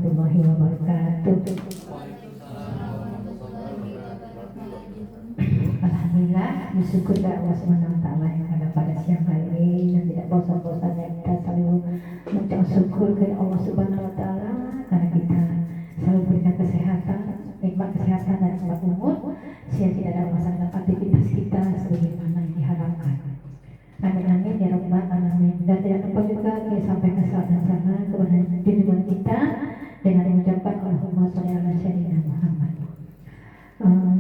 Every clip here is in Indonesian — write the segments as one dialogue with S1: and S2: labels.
S1: warahmatullahi wabarakatuh. Alhamdulillah, bersyukur kepada Allah SWT yang ada pada siang hari ini, dan tidak bosan-bosannya kita selalu mengucap syukur kepada Allah SWT karena kita selalu berikan kesehatan, nikmat kesehatan dan nikmat umur, sehingga tidak ada masalah aktivitas kita sebagaimana yang diharapkan. Amin amin ya rabbal alamin. Dan tidak lupa juga kita sampaikan salam dan salam kepada junjungan kita dengan mengucapkan Allahumma sholli ala sayyidina Muhammad.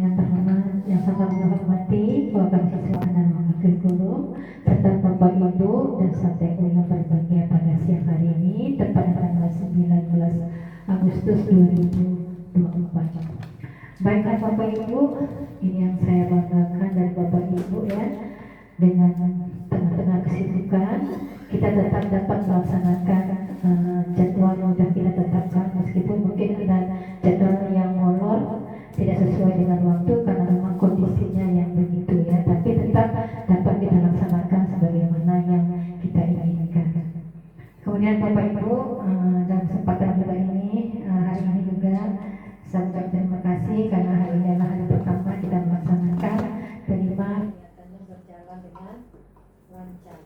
S1: Yang terhormat, yang sangat menghormati Bapak Siswa dan Wakil Guru serta Bapak Ibu dan sampai yang berbahagia pada siang hari ini tepat tanggal 19 Agustus 2024. Baiklah Bapak Ibu, ini yang saya banggakan dari Bapak Ibu ya, dengan tengah-tengah kesibukan kita tetap dapat melaksanakan jadwal yang sudah kita tetapkan, meskipun mungkin ada jadwal yang molor tidak sesuai dengan waktu karena memang kondisinya yang begitu ya, tapi tetap dapat kita laksanakan sebagaimana yang kita inginkan. Kemudian Bapak Ibu, dalam kesempatan juga ini, hari ini juga saya ucapkan terima kasih karena hari ini adalah hari pertama kita melaksanakan kelima berjalan dengan lancar.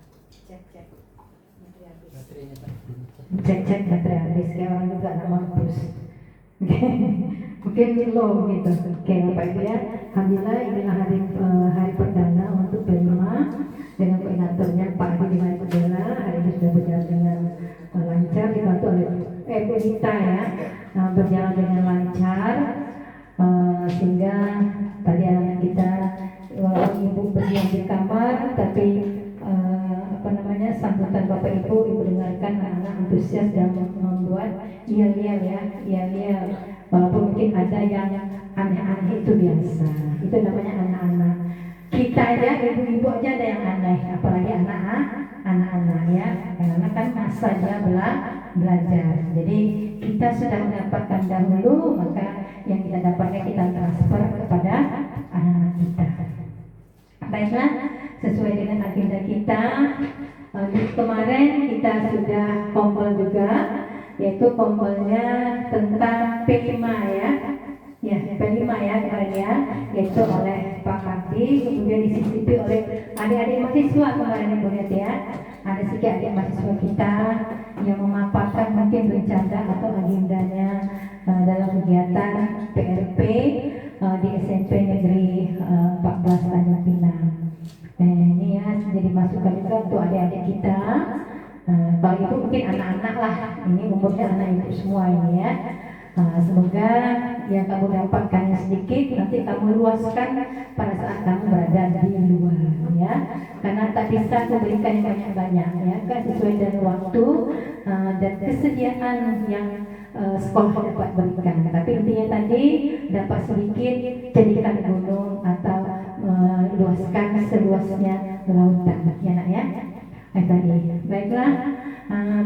S1: Cek baterai habis, kayak orang juga nggak mampus. Mungkin low gitu. Oke Bapak Ibu ya, alhamdulillah inilah hari perdana untuk kelima dengan koordinatornya Pak Adi dengan Perdana. Hari ini sudah berjalan dengan lancar, dibantu oleh Rita ya, berjalan dengan lancar, sehingga tadi anak kita walaupun ibu berdiam di kamar, tapi sambutan Bapak Ibu dengarkan anak-anak antusias dan membuat yel-yel ya, yel-yel. Walaupun mungkin ada yang aneh-aneh, itu biasa. Itu namanya anak-anak. Kita aja, ibu-ibu aja ada yang aneh, apalagi anak-anak ya. Karena kan masanya belajar. Jadi kita sudah mendapatkan dahulu, maka yang kita dapatkan kita transfer kepada anak-anak kita. Baiklah, sesuai dengan agenda kita. Kemarin kita sudah kompol juga, yaitu kompolnya tentang P5 ya, P5 ya kemarin ya, yaitu oleh Pak Kardi, kemudian disisipi oleh adik-adik mahasiswa kemarin Ibu lihat ya. Ada sedikit adik mahasiswa kita yang memaparkan mungkin rencana atau agendanya dalam kegiatan PRP di SMP Negeri 14 Tanjung Pinang. Ini ya jadi masukan juga untuk adik-adik kita. Kalau itu mungkin anak-anak lah, ini umurnya anak ibu semua ini ya. Semoga yang kamu dapatkan sedikit nanti kamu luaskan pada saat kamu berada di luar ya. Karena tak bisa memberikan yang banyak-banyak ya, kan sesuai dengan waktu dan kesediaan yang sekolah dapat berikan. Tapi intinya tadi dapat sedikit jadikan gunung atau luaskan seluasnya lautan ya nak ya. Tadi baiklah,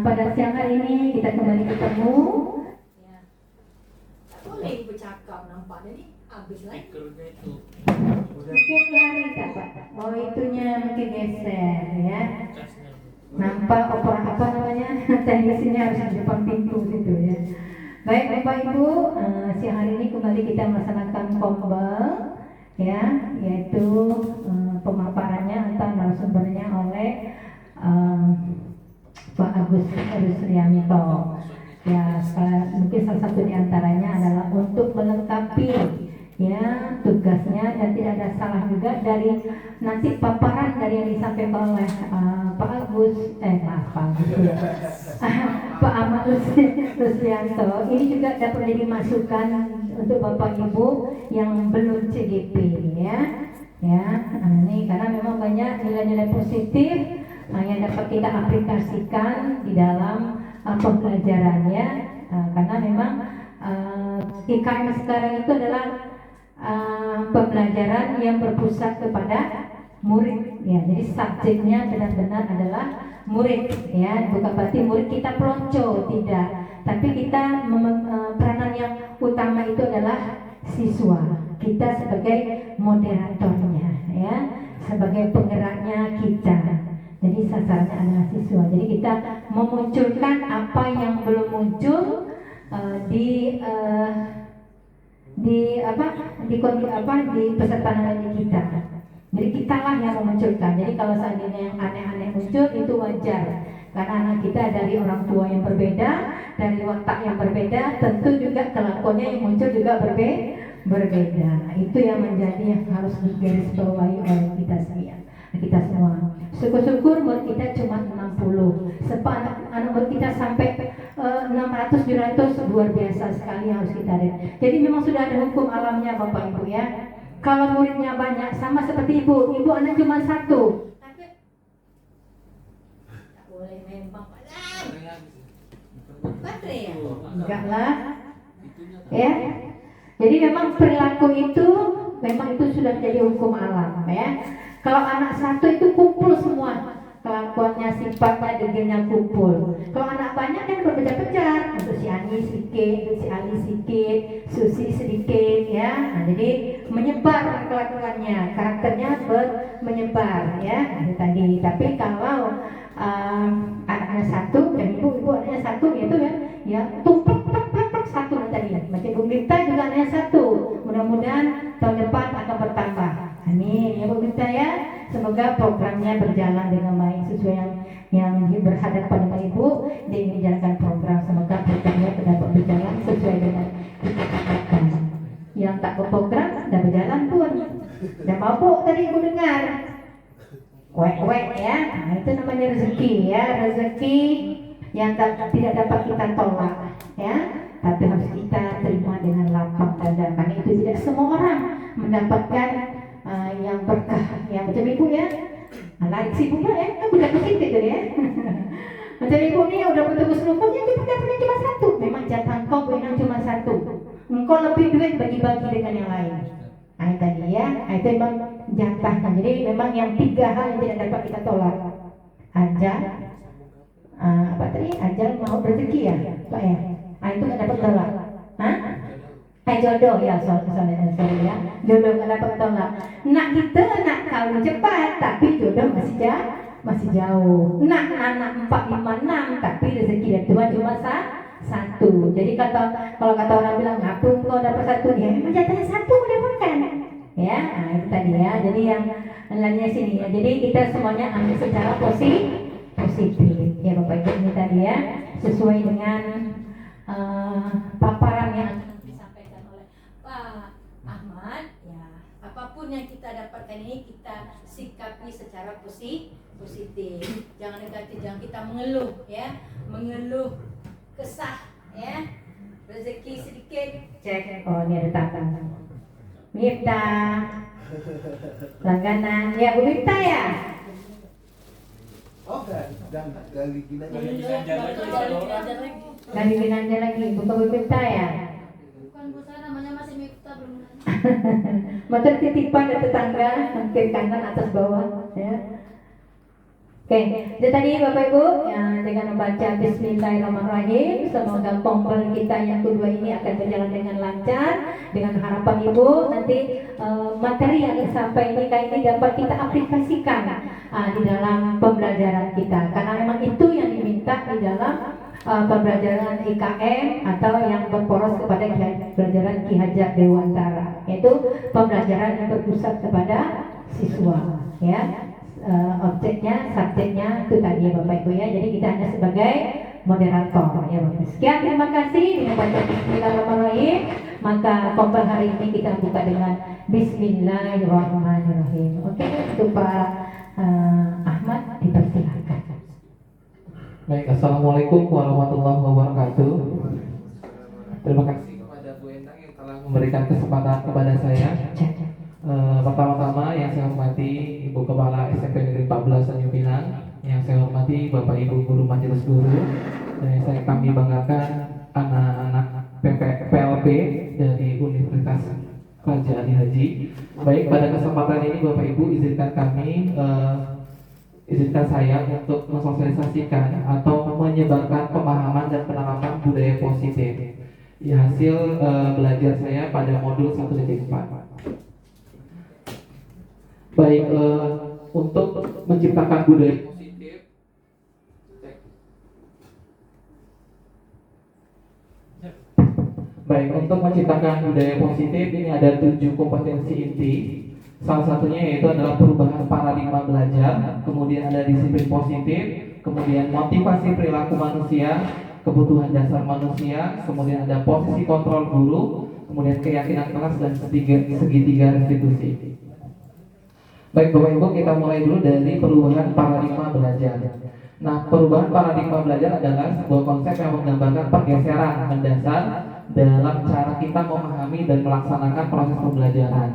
S1: pada siang hari ini kita kembali ketemu. Boleh bercakap nampaknya nih habis lagi. Mungkin lari dapat. Oh itunya mungkin geser ya. Nampak apa namanya teknisinya harus di depan pintu situ ya. Baik Bapak Ibu, siang hari ini kembali kita melaksanakan kombel ya, yaitu pemaparannya atau narasumbernya oleh Pak Agus Rusrianto. Ya, mungkin salah satu di antaranya adalah untuk melengkapi ya tugasnya, dan tidak ada salah juga dari nanti paparan dari yang disampaikan oleh Pak Agus Pak Ahmad Rusrianto. Ini juga dapat menjadi masukan untuk Bapak Ibu yang belum CGP ya. Ini karena memang banyak nilai-nilai positif yang dapat kita aplikasikan di dalam pembelajarannya, karena memang IKM sekarang itu adalah pembelajaran yang berpusat kepada murid ya. Jadi subjeknya benar-benar adalah murid ya, bukan berarti murid kita pelonco, tidak, tapi kita peranan yang utama itu adalah siswa, kita sebagai moderatornya ya, sebagai penggeraknya kita. Jadi sasarannya adalah siswa. Jadi kita memunculkan apa yang belum muncul di peserta didik kita. Jadi kitalah yang memunculkan. Jadi kalau seandainya yang aneh-aneh muncul itu wajar, karena anak kita dari orang tua yang berbeda, dari watak yang berbeda, tentu juga kelakuannya yang muncul juga berbeda. Nah, itu yang menjadi yang harus digarisbawahi oleh kita semua. Syukur-syukur umur kita cuma 60. Sebab anak umur kita sampai 600 700 luar biasa sekali yang harus kita lihat. Jadi memang sudah ada hukum alamnya Bapak Ibu ya. Kalau muridnya banyak sama seperti ibu anak cuma satu. Tak boleh memang baterai ya? Enggak lah. Ya. Jadi memang perilaku itu memang itu sudah jadi hukum alam ya. Kalau anak satu itu kumpul semua, kelakuannya, sifatnya, dirinya kumpul. Kalau anak banyak kan berpecah-pecah, untuk si Ani sedikit, untuk si Ali sedikit, Susi sedikit ya. Nah, jadi menyebar kelakuannya, karakternya menyebar ya. Itu tadi. Tapi kalau anaknya satu dan ibu anaknya satu gitu ya tumpuk satu tadi. Macam Bu Mirta juga anaknya satu. Mudah-mudahan tahun depan akan bertambah. Amin ya Bu Mirta ya. Semoga programnya berjalan dengan baik sesuai yang berhadapan dengan Ibu. Dia ingin menjalankan program. Semoga programnya dapat berjalan sesuai dengan kita harapkan. Yang tak berprogram sudah berjalan pun. Dan mabuk tadi Ibu dengar. Wek ya. Nah, itu namanya rezeki ya. Rezeki yang tidak dapat kita tolak ya. Tapi harus kita terima dengan lapang dada. Karena itu tidak semua orang mendapatkan yang berkah, yang macam ibu ya. Lain si ibu ya, kan bukan positif tu ya. Macam ibu ni udah putus lupusnya dia cuma satu. Memang jatah kau memang cuma satu. Engkau lebih duit bagi-bagi dengan yang lain. Nah tadi ya, itu memang jatahnya. Jadi memang yang 3 hal yang tidak dapat kita tolak. Ajal, apa tadi? Ajal mau rezeki ya, Pak ya. Itu nggak dapat tolak. Jodoh ya, sorry ya. Jodoh nggak dapat tolak. Nak kita nak kawin cepat, tapi jodoh masih jauh. Nak anak 4, 5, 6, tapi rezeki dari Tuhan cuma satu. Jadi kalau kata orang bilang ngapun kau dapat satu, ya memang jatahnya satu mendapatkan. Ya, nah itu tadi ya. Jadi yang lainnya sini ya. Jadi kita semuanya ambil secara positif. Ya Bapak Ibu ini tadi ya, sesuai dengan paparan yang disampaikan oleh Pak Ahmad ya. Apapun yang kita dapatkan ini kita sikapi secara positif. Jangan negatif, jangan kita mengeluh ya. Mengeluh kesah ya. Rezeki sedikit cek. Oh ini ada tangan. Mirta langganan ya Bu Mirta ya.
S2: Dan dari
S1: Ginanja lagi, bukan Bu Mirta ya.
S3: Bukan Bu, saya namanya masih Mirta belum.
S1: Macam titipan dari tetangga, hampir kanan atas bawah ya. Oke, itu tadi Bapak Ibu ya, dengan membaca Bismillahirrahmanirrahim. Semoga pompel kita yang kedua ini akan berjalan dengan lancar. Dengan harapan Ibu nanti materi yang sampai ini kali ini dapat kita aplikasikan di dalam pembelajaran kita. Karena memang itu yang diminta di dalam pembelajaran IKM atau yang berporos kepada pembelajaran Ki Hajar Dewantara, yaitu pembelajaran yang berpusat kepada siswa ya. Objeknya, subjeknya itu tadi ya Bapak Ibu ya. Jadi kita hanya sebagai moderator ya Bapak. Sekian, terima kasih. Dengan baca Bismillahirrahmanirrahim, maka kompel hari ini kita buka dengan Bismillahirrahmanirrahim. Oke, untuk Pak Ahmad dipersilakan.
S4: Baik, Assalamualaikum warahmatullahi wabarakatuh. Terima kasih kepada Bu Endang yang telah memberikan kesempatan kepada saya. Pertama-tama yang saya hormati Ibu Kepala SMP Negeri 14 Tanjung Pinang, yang saya hormati Bapak Ibu Guru Majelis Guru, dan yang kami banggakan anak-anak PLP dari Universitas Raja Ali Haji. Baik, pada kesempatan ini Bapak Ibu izinkan saya untuk mensosialisasikan atau menyebarkan pemahaman dan penerapan budaya positif hasil belajar saya pada modul 1.4. Baik, untuk menciptakan budaya positif Baik, untuk menciptakan budaya positif ini ada 7 kompetensi inti. Salah satunya yaitu adalah perubahan paradigma belajar, kemudian ada disiplin positif, kemudian motivasi perilaku manusia, kebutuhan dasar manusia, kemudian ada posisi kontrol guru, kemudian keyakinan kelas dan segitiga restitusi. Baik Bapak Ibu, kita mulai dulu dari perubahan paradigma belajar. Nah, perubahan paradigma belajar adalah sebuah konsep yang menggambarkan pergeseran mendasar dalam cara kita memahami dan melaksanakan proses pembelajaran.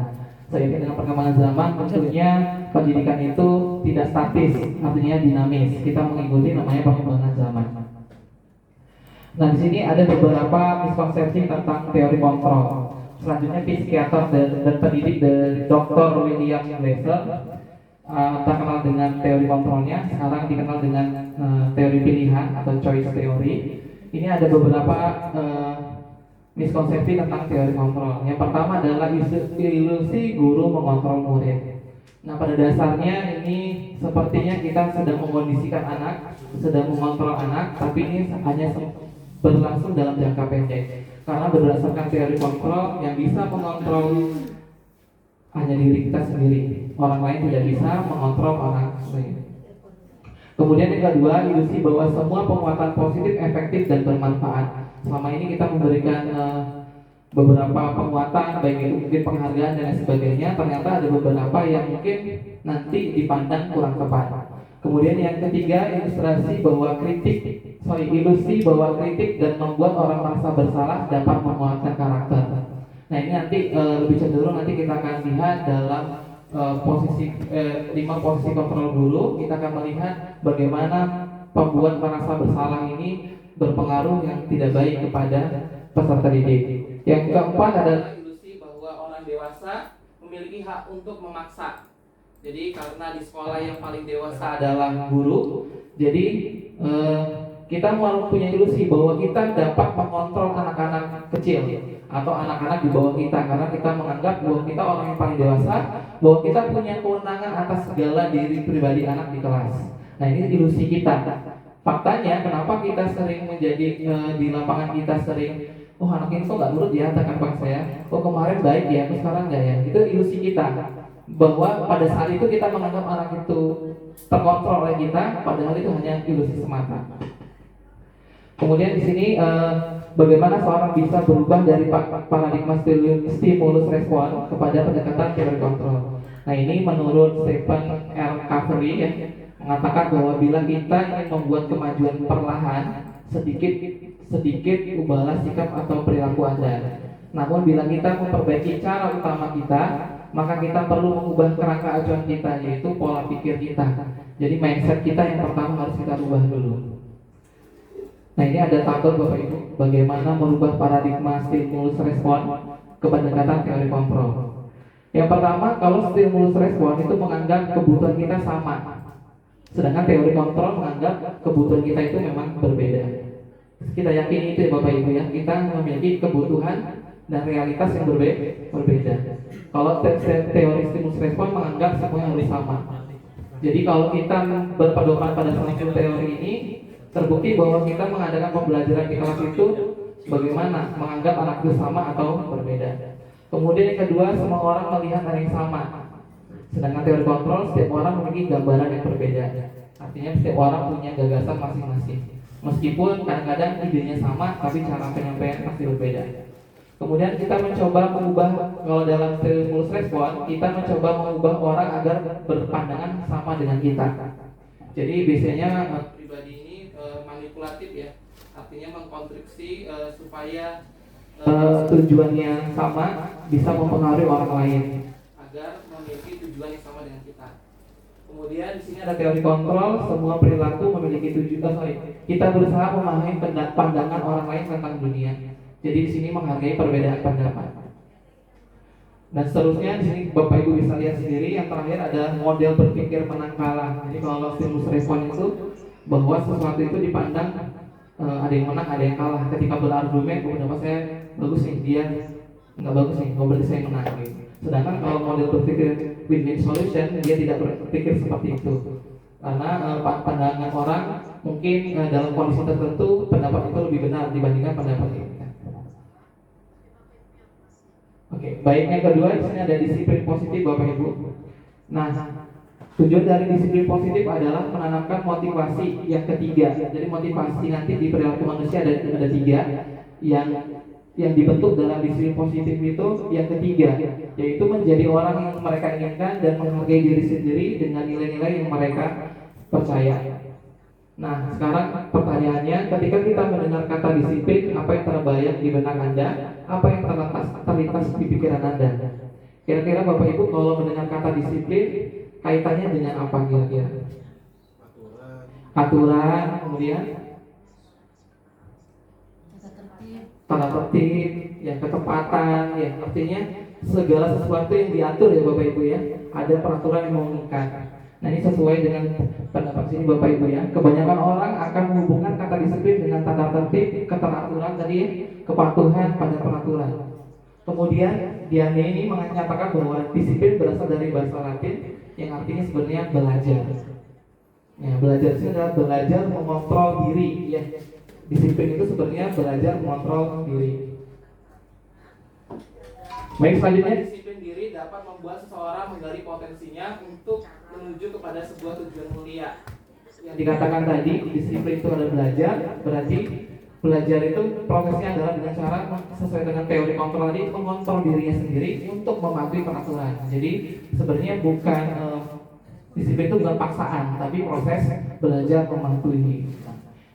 S4: Seiring dengan perkembangan zaman, tentunya pendidikan itu tidak statis, artinya dinamis. Kita mengikuti namanya perkembangan zaman. Nah, di sini ada beberapa miskonsepsi tentang teori kontrol. Selanjutnya psikiater dan pendidik dari Dr. William Glasser terkenal dengan teori kontrolnya, sekarang dikenal dengan teori pilihan atau choice theory. Ini ada beberapa miskonsepsi tentang teori kontrol. Yang pertama adalah ilusi guru mengontrol murid. Nah, pada dasarnya ini sepertinya kita sedang mengkondisikan anak, sedang mengontrol anak, tapi ini hanya berlangsung dalam jangka pendek. Karena berdasarkan teori kontrol, yang bisa mengontrol hanya diri kita sendiri. Orang lain tidak bisa mengontrol orang lain. Kemudian yang kedua, ilusi bahwa semua penguatan positif efektif dan bermanfaat. Selama ini kita memberikan beberapa penguatan, baik itu mungkin penghargaan dan lain sebagainya. Ternyata ada beberapa yang mungkin nanti dipandang kurang tepat. Kemudian yang ketiga, ilusi bahwa kritik dan membuat orang merasa bersalah dapat menguatkan karakter. Nah, ini nanti lebih cenderung nanti kita akan lihat dalam 5 posisi kontrol guru. Kita akan melihat bagaimana pembuat merasa bersalah ini berpengaruh yang tidak baik kepada peserta didik. Yang keempat adalah ilusi bahwa orang dewasa memiliki hak untuk memaksa. Jadi karena di sekolah yang paling dewasa adalah guru, jadi kita mempunyai ilusi bahwa kita dapat mengontrol anak-anak kecil atau anak-anak di bawah kita, karena kita menganggap bahwa kita orang yang paling dewasa, bahwa kita punya kewenangan atas segala diri pribadi anak di kelas. Nah, ini ilusi kita. Faktanya, kenapa kita sering menjadi di lapangan kita sering, oh anak ini kok nggak nurut ya, tekan saya, oh kemarin baik ya, sekarang nggak ya. Itu ilusi kita, bahwa pada saat itu kita menganggap anak itu terkontrol oleh kita, padahal itu hanya ilusi semata. Kemudian di sini bagaimana seorang bisa berubah dari paradigma stimulus respon kepada pendekatan teori kontrol. Nah, ini menurut Stephen R. Covey ya, mengatakan bahwa bila kita ingin membuat kemajuan perlahan, sedikit ubahlah sikap atau perilaku Anda. Namun bila kita memperbaiki cara utama kita, maka kita perlu mengubah kerangka acuan kita, yaitu pola pikir kita. Jadi mindset kita yang pertama harus kita ubah dulu. Nah, ini ada tabel Bapak Ibu, bagaimana merubah paradigma stimulus respon ke pendekatan teori kontrol. Yang pertama, kalau stimulus respon itu menganggap kebutuhan kita sama, sedangkan teori kontrol menganggap kebutuhan kita itu memang berbeda. Kita yakini itu ya Bapak Ibu ya, kita memiliki kebutuhan dan realitas yang berbeda. Kalau teori stimulus respon menganggap semuanya harus sama. Jadi kalau kita berpedoman pada salah satu teori ini, terbukti bahwa kita mengadakan pembelajaran di kelas itu bagaimana menganggap anak itu sama atau berbeda. Kemudian yang kedua, semua orang melihat hal yang sama. Sedangkan teori kontrol, setiap orang memiliki gambaran yang berbeda. Artinya setiap orang punya gagasan masing-masing. Meskipun kadang-kadang idenya sama, tapi cara penyampaian pasti berbeda. Kemudian kita mencoba mengubah, kalau dalam stimulus respon, kita mencoba mengubah orang agar berpandangan sama dengan kita. Jadi biasanya pribadi ini manipulatif ya, artinya mengkonstruksi supaya tujuannya sama, bisa mempengaruhi orang lain agar memiliki tujuan yang sama dengan kita. Kemudian di sini ada teori kontrol, semua perilaku memiliki tujuan. Kita berusaha memahami pandangan orang lain tentang dunia. Jadi di sini menghargai perbedaan pendapat. Dan seterusnya di sini Bapak Ibu bisa lihat sendiri. Yang terakhir ada model berpikir menang kalah. Jadi kalau stimulus respon itu bahwa sesuatu itu dipandang ada yang menang, ada yang kalah. Ketika berargumen, pendapat saya bagus nih, dia nggak bagus nih, berarti saya menang gitu. Sedangkan kalau model berpikir win-win solution, dia tidak berpikir seperti itu. Karena pandangan orang mungkin dalam kondisi tertentu pendapat itu lebih benar dibandingkan pendapat kita. Oke, baik, yang kedua di sini ada disiplin positif Bapak Ibu. Nah, tujuan dari disiplin positif adalah menanamkan motivasi yang ketiga. Jadi motivasi nanti di perilaku manusia ada tiga yang dibentuk dalam disiplin positif itu yang ketiga, yaitu menjadi orang yang mereka inginkan dan menghargai diri sendiri dengan nilai-nilai yang mereka percaya. Nah, sekarang pertanyaannya, ketika kita mendengar kata disiplin, apa yang terbayang di benak Anda? Apa yang terlintas di pikiran Anda? Kira-kira Bapak Ibu kalau mendengar kata disiplin, kaitannya dengan apa kira-kira? Aturan, kemudian tata tertib, yang ketepatan, ya artinya segala sesuatu yang diatur ya Bapak Ibu ya. Ada peraturan yang mengikat. Nah, ini sesuai dengan pendapat sini Bapak Ibu ya. Kebanyakan orang akan menghubungkan kata disiplin dengan tata tertib, keteraturan tadi ya, kepatuhan pada peraturan. Kemudian Diane ini menyatakan bahwa disiplin berasal dari bahasa Latin yang artinya sebenarnya belajar. Ya, belajar itu adalah belajar mengontrol diri ya. Disiplin itu sebenarnya belajar mengontrol diri. Baik, selanjutnya disiplin diri dapat membuat seseorang menggali potensinya untuk menuju kepada sebuah tujuan mulia. Yang dikatakan tadi, disiplin itu adalah belajar, berarti belajar itu prosesnya adalah dengan cara sesuai dengan teori kontrol tadi, mengontrol dirinya sendiri untuk mematuhi peraturan. Jadi sebenarnya bukan disiplin itu bukan paksaan, tapi proses belajar mematuhi.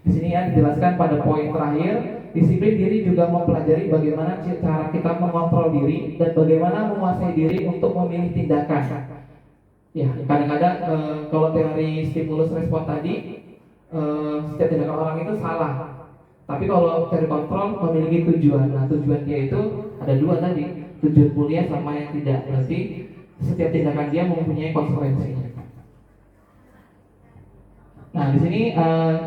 S4: Di sini ya dijelaskan pada poin terakhir, disiplin diri juga mempelajari bagaimana cara kita mengontrol diri dan bagaimana menguasai diri untuk memilih tindakan. Ya, kadang-kadang kalau teori stimulus respon tadi, setiap tindakan orang itu salah. Tapi kalau teori kontrol memiliki tujuan. Nah, tujuan dia itu ada dua tadi, tujuan mulia sama yang tidak. Berarti setiap tindakan dia mempunyai konsekuensinya. Nah, di sini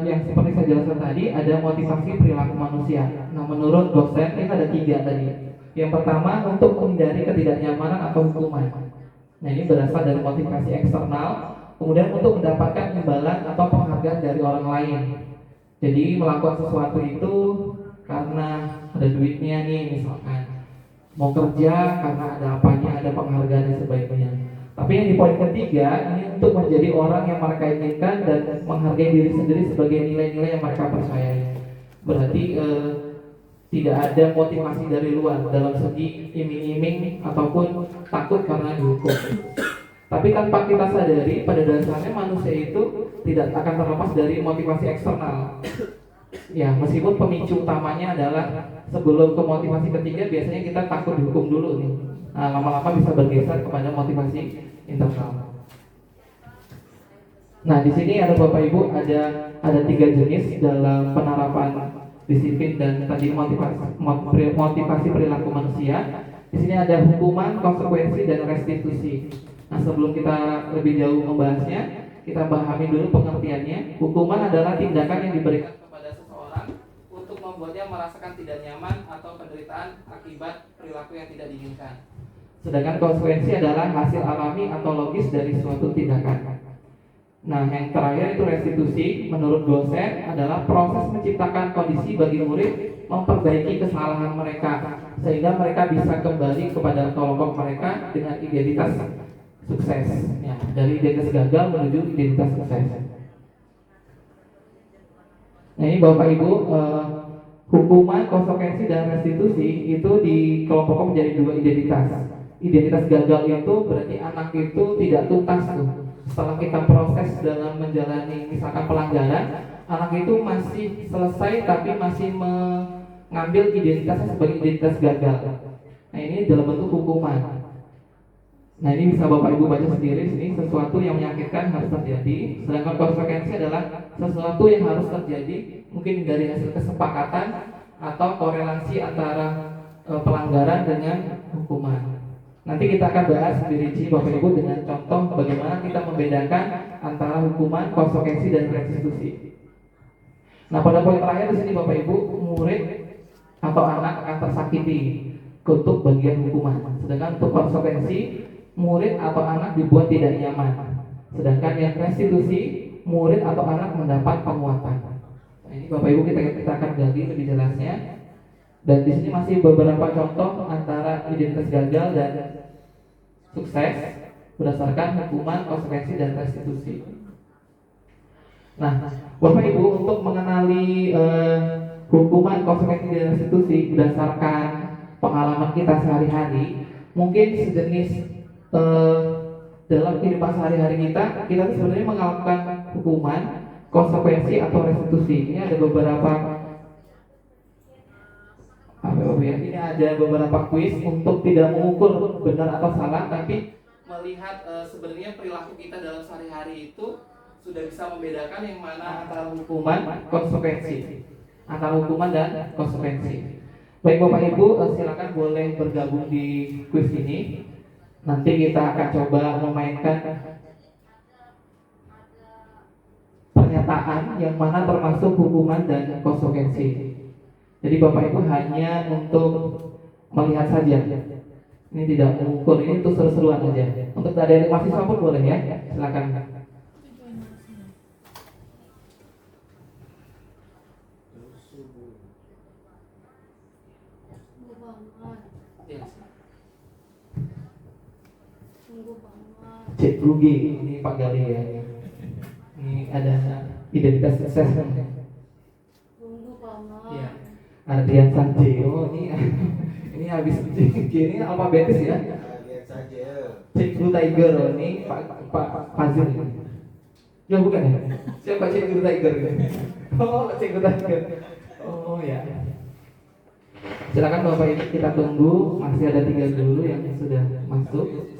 S4: yang seperti saya jelaskan tadi ada motivasi perilaku manusia. Nah, menurut dosen ini ada tiga tadi. Yang pertama untuk menghindari ketidaknyamanan atau hukuman. Nah, ini berasal dari motivasi eksternal. Kemudian untuk mendapatkan imbalan atau penghargaan dari orang lain. Jadi melakukan sesuatu itu karena ada duitnya nih misalkan. Mau kerja karena ada apanya, ada penghargaan dan sebagainya. Tapi yang di poin ketiga ini untuk menjadi orang yang mereka inginkan dan menghargai diri sendiri sebagai nilai-nilai yang mereka percayai. Berarti tidak ada motivasi dari luar dalam segi iming-iming ataupun takut karena dihukum. Tapi tanpa kita sadari, pada dasarnya manusia itu tidak akan terlepas dari motivasi eksternal. Ya, meskipun pemicu utamanya adalah sebelum ke motivasi ketiga biasanya kita takut dihukum dulu nih. Nah, lama-lama bisa bergeser kepada motivasi internal. Nah, di sini ada Bapak Ibu ada tiga jenis dalam penerapan disiplin dan tadi motivasi perilaku manusia. Di sini ada hukuman, konsekuensi dan restitusi. Nah, sebelum kita lebih jauh membahasnya, kita pahami dulu pengertiannya. Hukuman adalah tindakan yang diberikan kepada seseorang untuk membuatnya merasakan tidak nyaman atau penderitaan akibat perilaku yang tidak diinginkan. Sedangkan konsekuensi adalah hasil alami atau logis dari suatu tindakan. Nah, yang terakhir itu restitusi. Menurut dosen adalah proses menciptakan kondisi bagi murid memperbaiki kesalahan mereka sehingga mereka bisa kembali kepada kelompok mereka dengan identitas sukses. Ya, dari identitas gagal menuju identitas sukses. Nah, ini Bapak Ibu, hukuman, konsekuensi dan restitusi itu dikelompokkan menjadi dua identitas. Identitas gagal itu berarti anak itu tidak tuntas tuh. Setelah kita proses dalam menjalani misalkan pelanggaran, anak itu masih selesai tapi masih mengambil identitasnya sebagai identitas gagal. Nah, ini dalam bentuk hukuman. Nah, ini bisa Bapak Ibu baca sendiri sini, sesuatu yang menyakitkan harus terjadi. Sedangkan konsekuensi adalah sesuatu yang harus terjadi mungkin dari hasil kesepakatan atau korelasi antara pelanggaran dengan hukuman. Nanti kita akan bahas lebih rinci Bapak Ibu dengan contoh bagaimana kita membedakan antara hukuman, konsekuensi dan restitusi. Nah, pada poin terakhir di sini Bapak Ibu, murid atau anak akan tersakiti untuk bagian hukuman. Sedangkan untuk konsekuensi, murid atau anak dibuat tidak nyaman. Sedangkan yang restitusi, murid atau anak mendapat penguatan. Nah, ini Bapak Ibu kita akan gali lebih jelasnya. Dan di sini masih beberapa contoh antara identitas gagal dan sukses berdasarkan hukuman, konsekuensi, dan restitusi. Nah, Bapak Ibu, untuk mengenali hukuman, konsekuensi, dan restitusi berdasarkan pengalaman kita sehari-hari, mungkin sejenis dalam kehidupan sehari-hari kita tuh sebenarnya melakukan hukuman, konsekuensi, atau restitusi. Ini ada beberapa ini ada beberapa kuis untuk tidak mengukur benar atau salah, tapi melihat sebenarnya perilaku kita dalam sehari-hari itu sudah bisa membedakan yang mana antara hukuman, konsekuensi, antara hukuman dan konsekuensi. Baik Bapak Ibu, silakan boleh bergabung di kuis ini. Nanti kita akan coba memainkan pernyataan yang mana termasuk hukuman dan konsekuensi. Jadi Bapak Ibu hanya untuk melihat saja. Ini tidak mengukur, ini untuk seru-seruan aja. Untuk dari mahasiswa pun boleh ya. Silakan. Cek rugi, ini Pak Gali ya. Ini ada identitas sukses. Iya. Ardian Sanjeo ini habis ini alfabetis ya. Cek Blue Tiger ini Pak Fazil. Ya bukan ya? Siapa Cek Blue Tiger? Oh, Cek Blue Tiger. Oh ya. Silakan Bapak Ibu, kita tunggu, masih ada 3 dulu yang sudah masuk.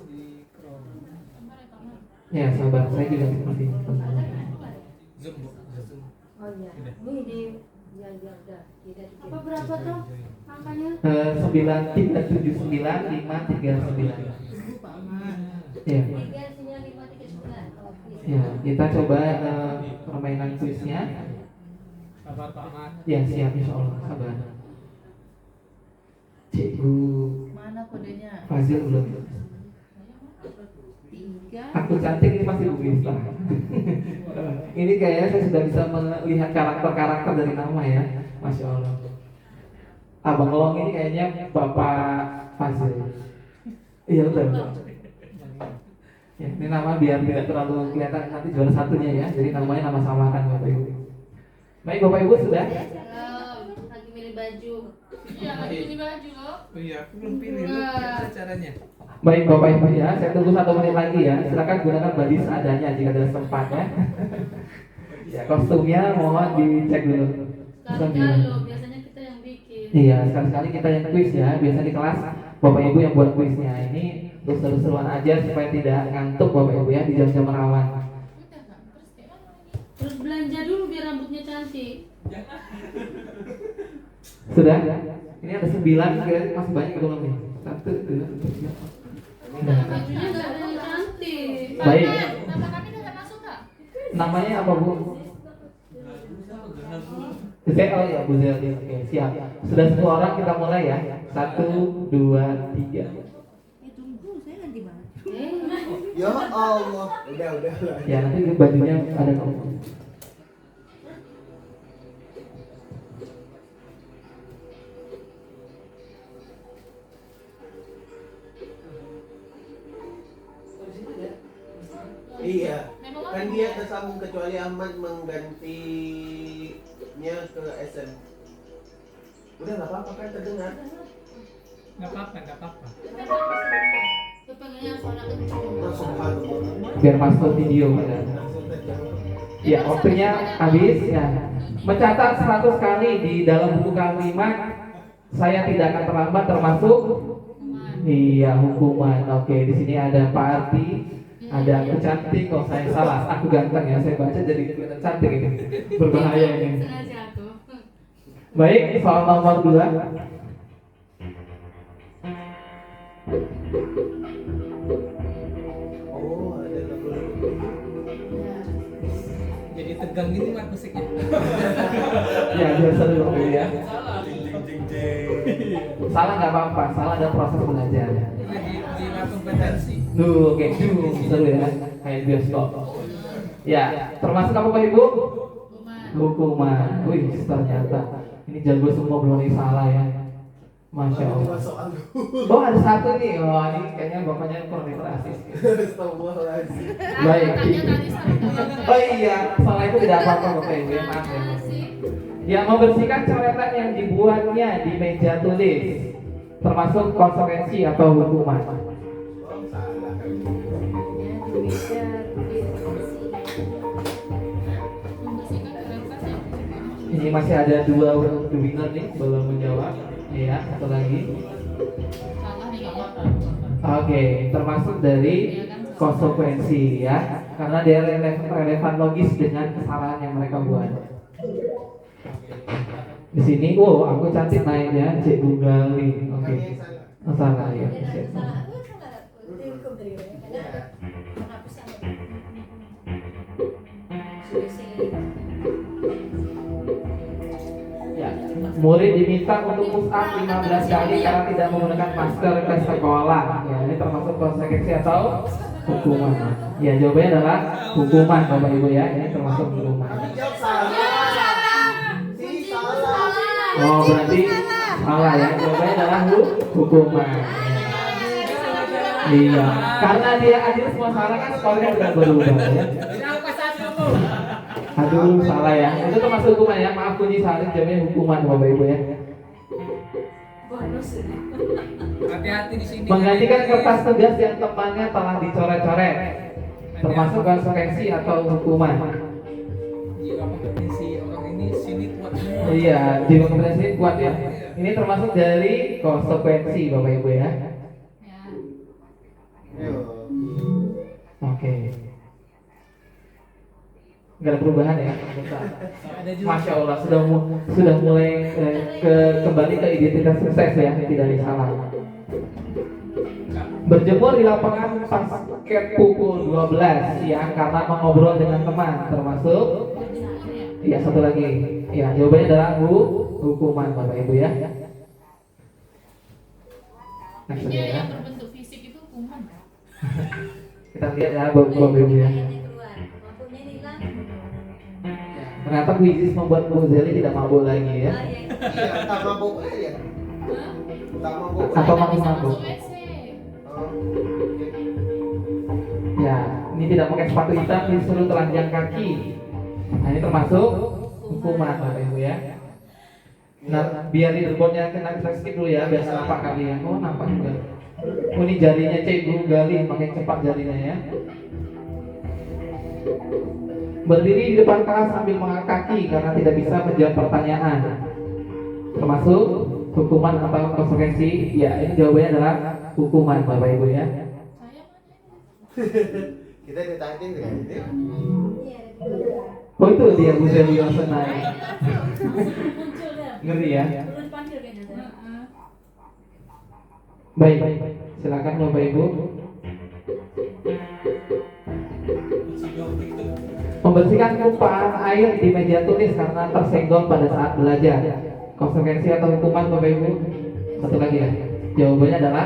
S4: Ya sabar, saya juga masih tunggu.
S3: Oh iya, ini di ya apa berapa tuh angkanya?
S4: 9379 Ya.
S3: 39539.
S4: Ya, kita coba permainan kuisnya.
S2: Sabar Pak Mat.
S4: Ya siap insya Allah, sabar. Cikgu
S3: Mana kodenya?
S4: Fazil belum.
S3: 3.
S4: Aku cantik ini masih Bu Gista. Ini kayaknya saya sudah bisa melihat karakter-karakter dari nama ya. Masya Allah. Abang Long ini kayaknya Bapak Fazil. Iya betul. Ya, ini nama biar tidak terlalu kelihatan nanti juara satunya ya. Jadi namanya nama samaran Bapak Ibu. Baik Bapak Ibu sudah?
S3: Lagi milih baju. Iya, lagi milih baju loh.
S2: Oh iya, aku belum pilih lu gimana caranya.
S4: Baik Bapak Ibu ya, saya tunggu 1 menit lagi ya. Silakan gunakan baju seadanya jika ada sempat ya. Ya, kostumnya mohon dicek dulu.
S3: Sekali-kali loh, biasanya kita yang bikin.
S4: Iya, sekali-kali kita yang kuis ya. Biasa di kelas Bapak Ibu yang buat kuisnya. Ini untuk seru-seruan aja supaya tidak ngantuk Bapak Ibu ya di jam-jam rawan.
S3: Terus belanja dulu biar rambutnya cantik.
S4: Sudah? Ini ada 9, kira masih banyak belum nih? 1, 2, 3.
S3: Nah, bajunya nggak ada yang cantik.
S4: Baik.
S3: Nama kami nggak masuk kak?
S4: Namanya apa Bu? Oh ya Bu Zelda. Oke, siap. Sudah 10 orang kita mulai ya. 1, 2, 3.
S3: Tunggu, saya ganti baju.
S5: Ya Allah, udah.
S4: Ya nanti bajunya ada kamu.
S5: Iya, kan dia tersambung kecuali Ahmad menggantinya ke SM. Udah nggak apa-apa kan terdengar.
S2: Nggak apa-apa.
S3: Kepengennya suara kenceng.
S5: Subhanallah.
S4: Biar masuk video ada. Ya waktunya habis ya. Mencatat 100 kali di dalam buku kalimat saya tidak akan terlambat termasuk iya hukuman. Oke, di sini ada Pak Arti. Ada aku cantik, kok saya salah, aku ganteng ya, saya baca jadi kelihatan cantik ini. Berbahaya ini.
S3: Sengaja aku.
S4: Baik, soal nomor 2.
S5: Oh, ada lagu.
S2: Jadi tegang gini Mat musiknya.
S4: Ya, biar seru dong ini ya.
S2: Salah.
S4: Salah nggak apa-apa, salah ada proses belajar.
S2: Di kompetensi.
S4: Duh, oke, seru ya, kayak bioskop. Ya, termasuk apa Pak Ibu? Hukuman. Wih, ternyata ini jago semua belum ada yang salah ya. Masya
S5: Cuma
S4: Allah.
S5: soal dulu.
S4: Oh ada satu nih, oh ini kayaknya bapaknya koordinator asis.
S5: Astagfirullahaladzim.
S4: Baik.
S3: Tanya tadi sama
S4: Oh iya, salah itu tidak apa-apa Bapak Ibu ya, maaf ya. Yang membersihkan coretan yang dibuatnya di meja tulis, termasuk konsekuensi atau hukuman.
S5: Oh, salah kali.
S4: Ini masih ada dua winner nih belum menjawab. Iya, satu lagi.
S3: salah nih kalau
S4: Oke, termasuk dari konsekuensi ya, karena dia relevan logis dengan kesalahan yang mereka buat. Di sini, oh aku cantik naiknya, Cik Gali. Oke, oh, salah ya. Siap. Ya, murid diminta untuk push up 15 kali karena tidak menggunakan masker ke sekolah. Ya, ini termasuk konsekuensi atau hukuman. Ya, jawabannya adalah hukuman Bapak Ibu ya. Ini termasuk hukuman.
S5: Jawab salah. Si salah.
S4: Oh, berarti salah ya. Jawabannya adalah hukuman. Iya, karena dia adil semua salah kan skornya tidak berubah ya. Aduh, salah ya. Itu termasuk hukuman ya. Maaf Kunci Salim, jawabannya hukuman Bapak Ibu ya.
S3: bonus
S2: Hati-hati di sini.
S4: Menggantikan kertas tugas yang temannya telah dicoret-coret, termasuk konsekuensi atau hukuman.
S2: Jiwa kompetensi orang ini sini kuat semua.
S4: Iya, jiwa kompetensi kuat ya. Ini termasuk dari konsekuensi Bapak Ibu ya.
S3: ya
S5: Ayo.
S4: Oke. Nggak ada perubahan ya.
S2: Ada juga.
S4: Masya Allah sudah mulai kembali ke identitas sukses ya, tidak ada salah. Berjemur di lapangan basket pukul 12 siang karena mengobrol dengan teman, termasuk iya satu lagi. Ya, jawabannya adalah hukuman Bapak Ibu ya. Next
S3: ini
S4: ya.
S3: yang berbentuk fisik itu hukuman kan
S4: Kita lihat ya Bapak Ibu ya. Ternyata Wizis membuat Bu Zeli tidak mabuk lagi ya.
S5: Iya, tak mabuk aja ya. Tak mabuk.
S4: Atau
S3: Nggak
S4: makin
S3: bisa
S4: mabuk.
S3: masuk WC
S5: Oh, oke.
S4: Ya, ini tidak pakai sepatu hitam disuruh telanjang kaki. Nah, ini termasuk hukuman Bapak Ibu ya. Nah, biar leaderboardnya kena kita skip dulu ya, biar nampak kalian. Oh, nampak juga. Oh, ini jarinya Cik Gali, makin cepat jarinya ya. Berdiri di depan kelas sambil mengangkat kaki karena tidak bisa menjawab pertanyaan, termasuk hukuman atau konsekuensi. Ya, ini jawabannya adalah hukuman Bapak Ibu ya.
S3: saya
S5: Kita ditanya kan ini.
S4: Oh, itu dia Bu Zeli langsung naik.
S3: muncul ya
S4: Ngeri ya.
S3: turun panggil kayaknya saya.
S4: Baik, silakan Bapak Ibu. Membersihkan tumpahan air di meja tulis karena tersenggol pada saat belajar. Konsekuensi atau hukuman Bapak Ibu? Satu lagi ya. Jawabannya adalah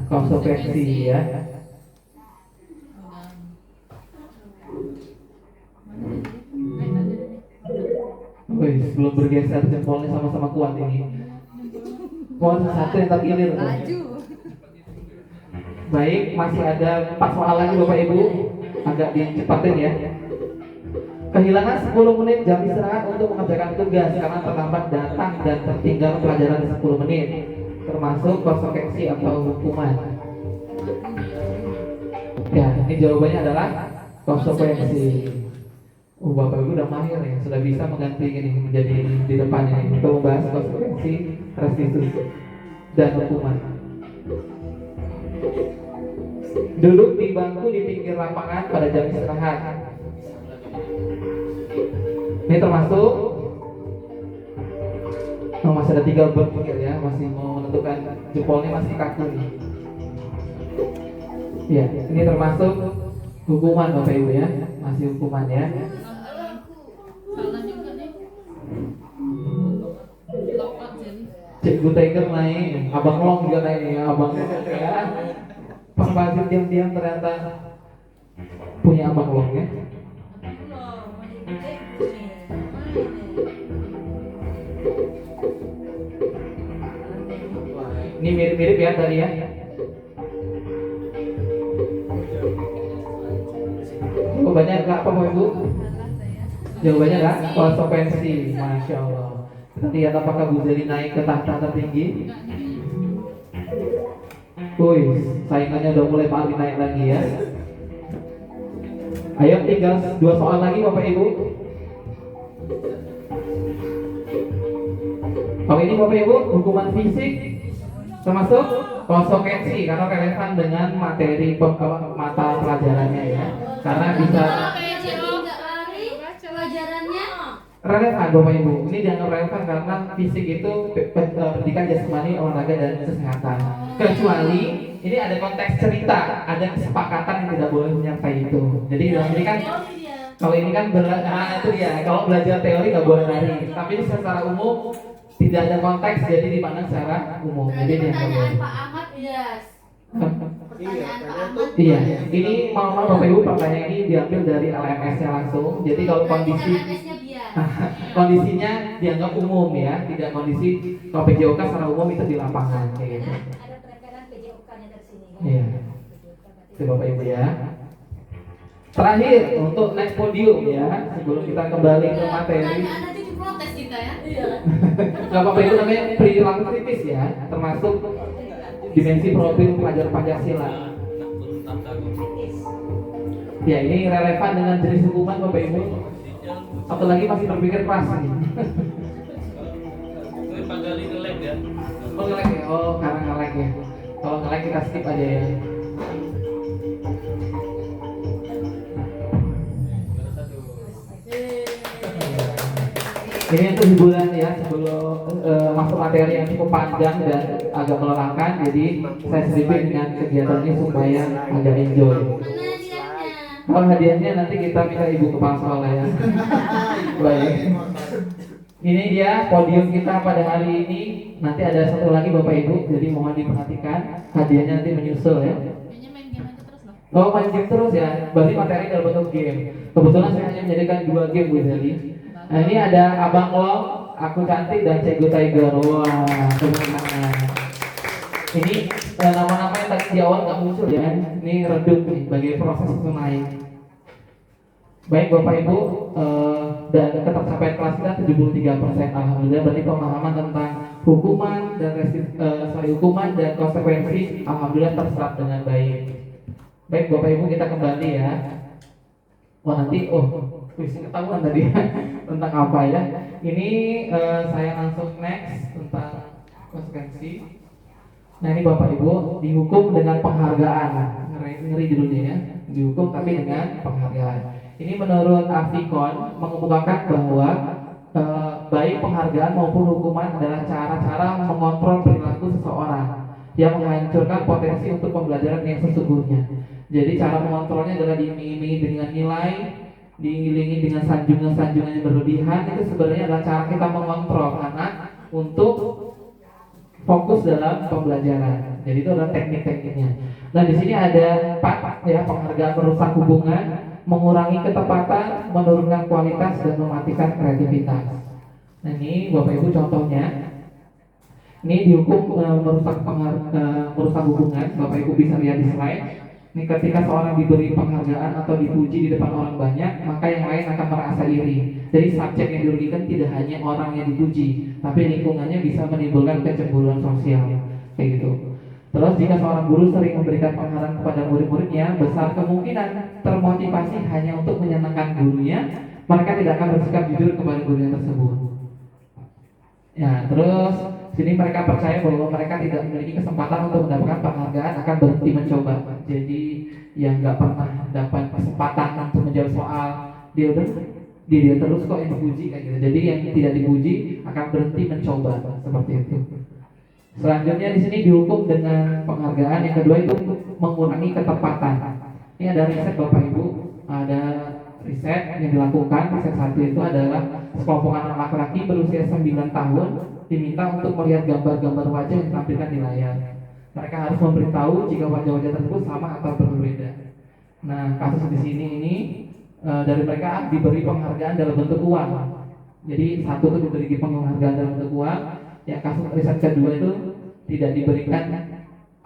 S4: konsekuensi ya. Wih, sebelum bergeser jempolnya sama-sama kuat ini. Mohon satu yang tergilir. Baik, masih ada 4 soal lagi Bapak Ibu. Agak dicepatin ya. Kehilangan 10 menit jam istirahat untuk mengerjakan tugas karena terlambat datang dan tertinggal pelajaran 10 menit, termasuk konsekuensi atau hukuman. Ya, ini jawabannya adalah konsekuensi. Bapak Ibu udah mahir ya, sudah bisa mengganti ini menjadi di depannya ini untuk membahas konsekuensi, restitusi, dan hukuman. Duduk di bangku di pinggir lapangan pada jam istirahat. Ini termasuk masih ada 3 berpikir ya, masih mau menentukan jempolnya masih kaku nih. Ya, ini termasuk hukuman Bapak Ibu ya, masih hukuman ya.
S3: Salah juga nih lopat jadi
S4: Cik Tiger naik, Abang Long juga naik nih, Abang Long ya. Pak Fazil diam-diam ternyata punya Abang Long ya. Ini mirip-mirip ya tadi ya. Jawabannya enggak apa Bapak Ibu? Jawabannya enggak? Konsekuensi. Masya Allah. Kita lihat apakah Bu Zeli naik ke tahta tertinggi. Wih, saingannya udah mulai paling naik lagi ya. Ayo tinggal 2 soal lagi Bapak Ibu. Kalau ini Bapak Ibu hukuman fisik termasuk konsekuensi karena relevan dengan materi mata pelajarannya ya. Karena bisa
S3: pelajarannya
S4: relevan Bapak Ibu. Ini dianggap relevan karena fisik itu pendidikan jasmani, olahraga dan kesehatan. Kecuali ini ada konteks cerita, ada kesepakatan yang tidak boleh menyertai itu. Jadi dalam ini kan kalau ini kan itu ya, kalau belajar teori nggak boleh lari. Tapi secara umum tidak ada konteks, jadi dipandang secara umum. Jadi dia nggak boleh.
S3: Pak Ahmad yes. Pertanyaan Pak Ahmad.
S4: Iya, ini mohon maaf Bapak Ibu, pertanyaan ini diambil dari LMS-nya langsung. Jadi kalau kondisi
S3: LMS-nya biar.
S4: kondisinya dianggap umum ya, tidak kondisi kalau PJOK secara umum itu di lapangan kayak gitu.
S3: Ada penekangan PJOK-nya dari sini.
S4: Iya. Itu Bapak Ibu ya. Terakhir untuk next podium ya, sebelum kita kembali ke materi.
S3: Pertanyaan nanti diprotes kita ya. Iya.
S4: Nggak apa-apa itu namanya perilaku kritis ya, termasuk dimensi profil pelajar Pancasila. Ya ini relevan dengan jenis hukuman Bapak Ibu. Satu lagi masih berpikir keras nih.
S2: Pagali nge-lag ya.
S4: Oh nge-lag ya? Oh karena nge-lag ya. Kalau nge-lag kita skip aja ya. Ini untuk hiburan ya sebelum masuk materi yang cukup panjang dan agak melelahkan. Jadi saya selipin dengan kegiatan ini supaya agak enjoy.
S3: Mana hadiahnya?
S4: Kalau hadiahnya nanti kita minta ibu kepala sekolah ya. Baik. Ini dia podium kita pada hari ini. Nanti ada satu lagi Bapak Ibu. Jadi mohon diperhatikan. Hadiahnya nanti menyusul ya.
S3: Kayaknya main game aja terus loh.
S4: Oh main game terus ya. Berarti materi dalam bentuk game. Kebetulan saya hanya menjadikan 2 game Bu Zeli. Nah ini ada Abang Long, Aku Cantik dan Cegu Tiger. Wah, tepuk tangan. Ini nama-nama yang tadi di awal nggak muncul ya. Ini redup nih bagi proses untuk naik. Baik Bapak Ibu, dan ketercapaian kelas kita 73%. Alhamdulillah, berarti pemahaman tentang hukuman dan hukuman dan konsekuensi alhamdulillah terserap dengan baik. Baik Bapak Ibu, kita kembali ya. Wah nanti bisa ketahuan tadi tentang apa ya. Ini saya langsung next tentang konsekuensi. Nah ini Bapak Ibu dihukum dengan penghargaan. Ngeri judulnya ya. Dihukum tapi dengan penghargaan. Ini menurut Afikon mengemukakan bahwa baik penghargaan maupun hukuman adalah cara-cara mengontrol perilaku seseorang yang menghancurkan potensi untuk pembelajaran yang sesungguhnya. Jadi cara mengontrolnya adalah diiming-imingi dengan nilai, diiringi dengan sanjungan-sanjungan yang berlebihan. Itu sebenarnya adalah cara kita mengontrol anak untuk fokus dalam pembelajaran. Jadi itu adalah teknik-tekniknya. Nah di sini ada 4 ya, penghargaan merusak hubungan, mengurangi ketepatan, menurunkan kualitas dan mematikan kreativitas. Nah ini Bapak Ibu contohnya. Ini dihukum merusak hubungan. Bapak Ibu bisa lihat di slide. Ini ketika seorang diberi penghargaan atau dipuji di depan orang banyak, maka yang lain akan merasa iri. Jadi subjek yang dirugikan tidak hanya orang yang dipuji, tapi lingkungannya bisa menimbulkan kecemburuan sosial, kayak gitu. Terus jika seorang guru sering memberikan penghargaan kepada murid-muridnya, besar kemungkinan termotivasi hanya untuk menyenangkan gurunya, mereka tidak akan bersikap jujur kepada gurunya tersebut. Ya, terus sini mereka percaya bahwa mereka tidak memiliki kesempatan untuk mendapatkan penghargaan akan berhenti mencoba. Jadi yang nggak pernah dapat kesempatan untuk menjawab soal, dia terus kok yang dipuji kayak gitu. Jadi yang tidak dipuji akan berhenti mencoba seperti itu. Selanjutnya di sini dihukum dengan penghargaan. Yang kedua itu mengurangi ketepatan. Ini ada riset Bapak Ibu, ada riset yang dilakukan. Riset 1 itu adalah sekelompok anak laki-laki berusia 9 tahun diminta untuk melihat gambar-gambar wajah yang ditampilkan di layar. Mereka harus memberitahu jika wajah-wajah tersebut sama atau berbeda. Nah, kasus di sini ini dari mereka diberi penghargaan dalam bentuk uang. Jadi 1 itu diberi penghargaan dalam bentuk uang. Yang kasus riset kedua itu tidak diberikan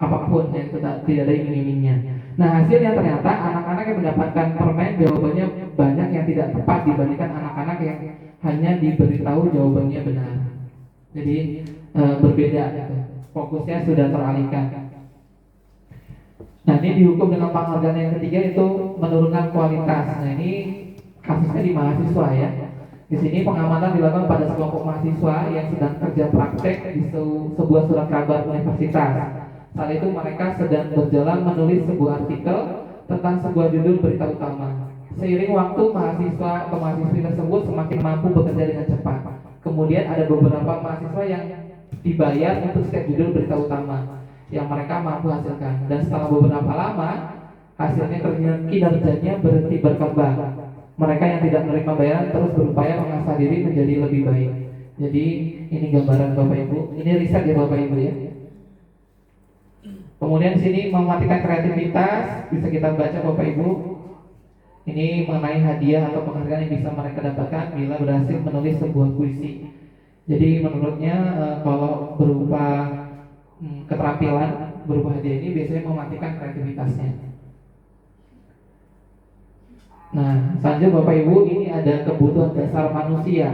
S4: apapun, yang tidak ada iming-imingnya. Nah, hasilnya ternyata anak-anak yang mendapatkan permen jawabannya banyak yang tidak tepat dibandingkan anak-anak yang hanya diberitahu jawabannya benar. Jadi berbeda gitu. Fokusnya sudah teralihkan. Nah, ini dihukum dengan penghargaan yang ketiga, itu menurunkan kualitas. Nah, ini kasusnya di mahasiswa ya. Di sini pengamatan dilakukan pada sekelompok mahasiswa yang sedang kerja praktek di sebuah surat kabar universitas. Saat itu mereka sedang berjalan menulis sebuah artikel tentang sebuah judul berita utama. Seiring waktu, mahasiswa atau mahasiswi tersebut semakin mampu bekerja dengan cepat. Kemudian ada beberapa mahasiswa yang dibayar untuk setiap judul berita utama yang mereka mampu hasilkan. Dan setelah beberapa lama, hasilnya kinerjanya berhenti berkembang. Mereka yang tidak menerima bayaran terus berupaya mengasah diri menjadi lebih baik. Jadi ini gambaran Bapak Ibu. Ini riset ya Bapak Ibu ya. Kemudian di sini mematikan kreativitas, bisa kita baca Bapak Ibu. Ini mengenai hadiah atau penghargaan yang bisa mereka dapatkan bila berhasil menulis sebuah puisi. Jadi menurutnya kalau berupa keterampilan, berupa hadiah ini biasanya mematikan kreativitasnya. Nah, selanjutnya Bapak Ibu, ini ada kebutuhan dasar manusia.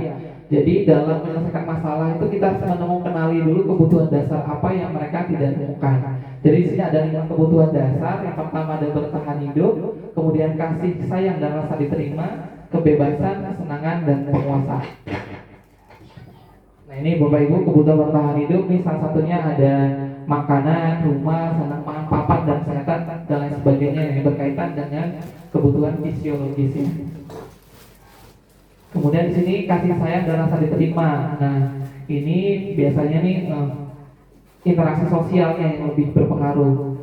S4: Jadi dalam menyelesaikan masalah itu kita harus kenali dulu kebutuhan dasar apa yang mereka tidak temukan. Jadi di sini ada 5 kebutuhan dasar. Yang pertama ada bertahan hidup, kemudian kasih sayang dan rasa diterima, kebebasan, kesenangan, dan penguasaan. Nah, ini Bapak Ibu kebutuhan bertahan hidup. Ini salah satunya ada makanan, rumah, sandang pangan, papan, dan kesehatan dan lain sebagainya yang berkaitan dengan kebutuhan fisiologis. Kemudian di sini kasih sayang dan rasa diterima. Nah, ini biasanya nih interaksi sosialnya yang lebih berpengaruh.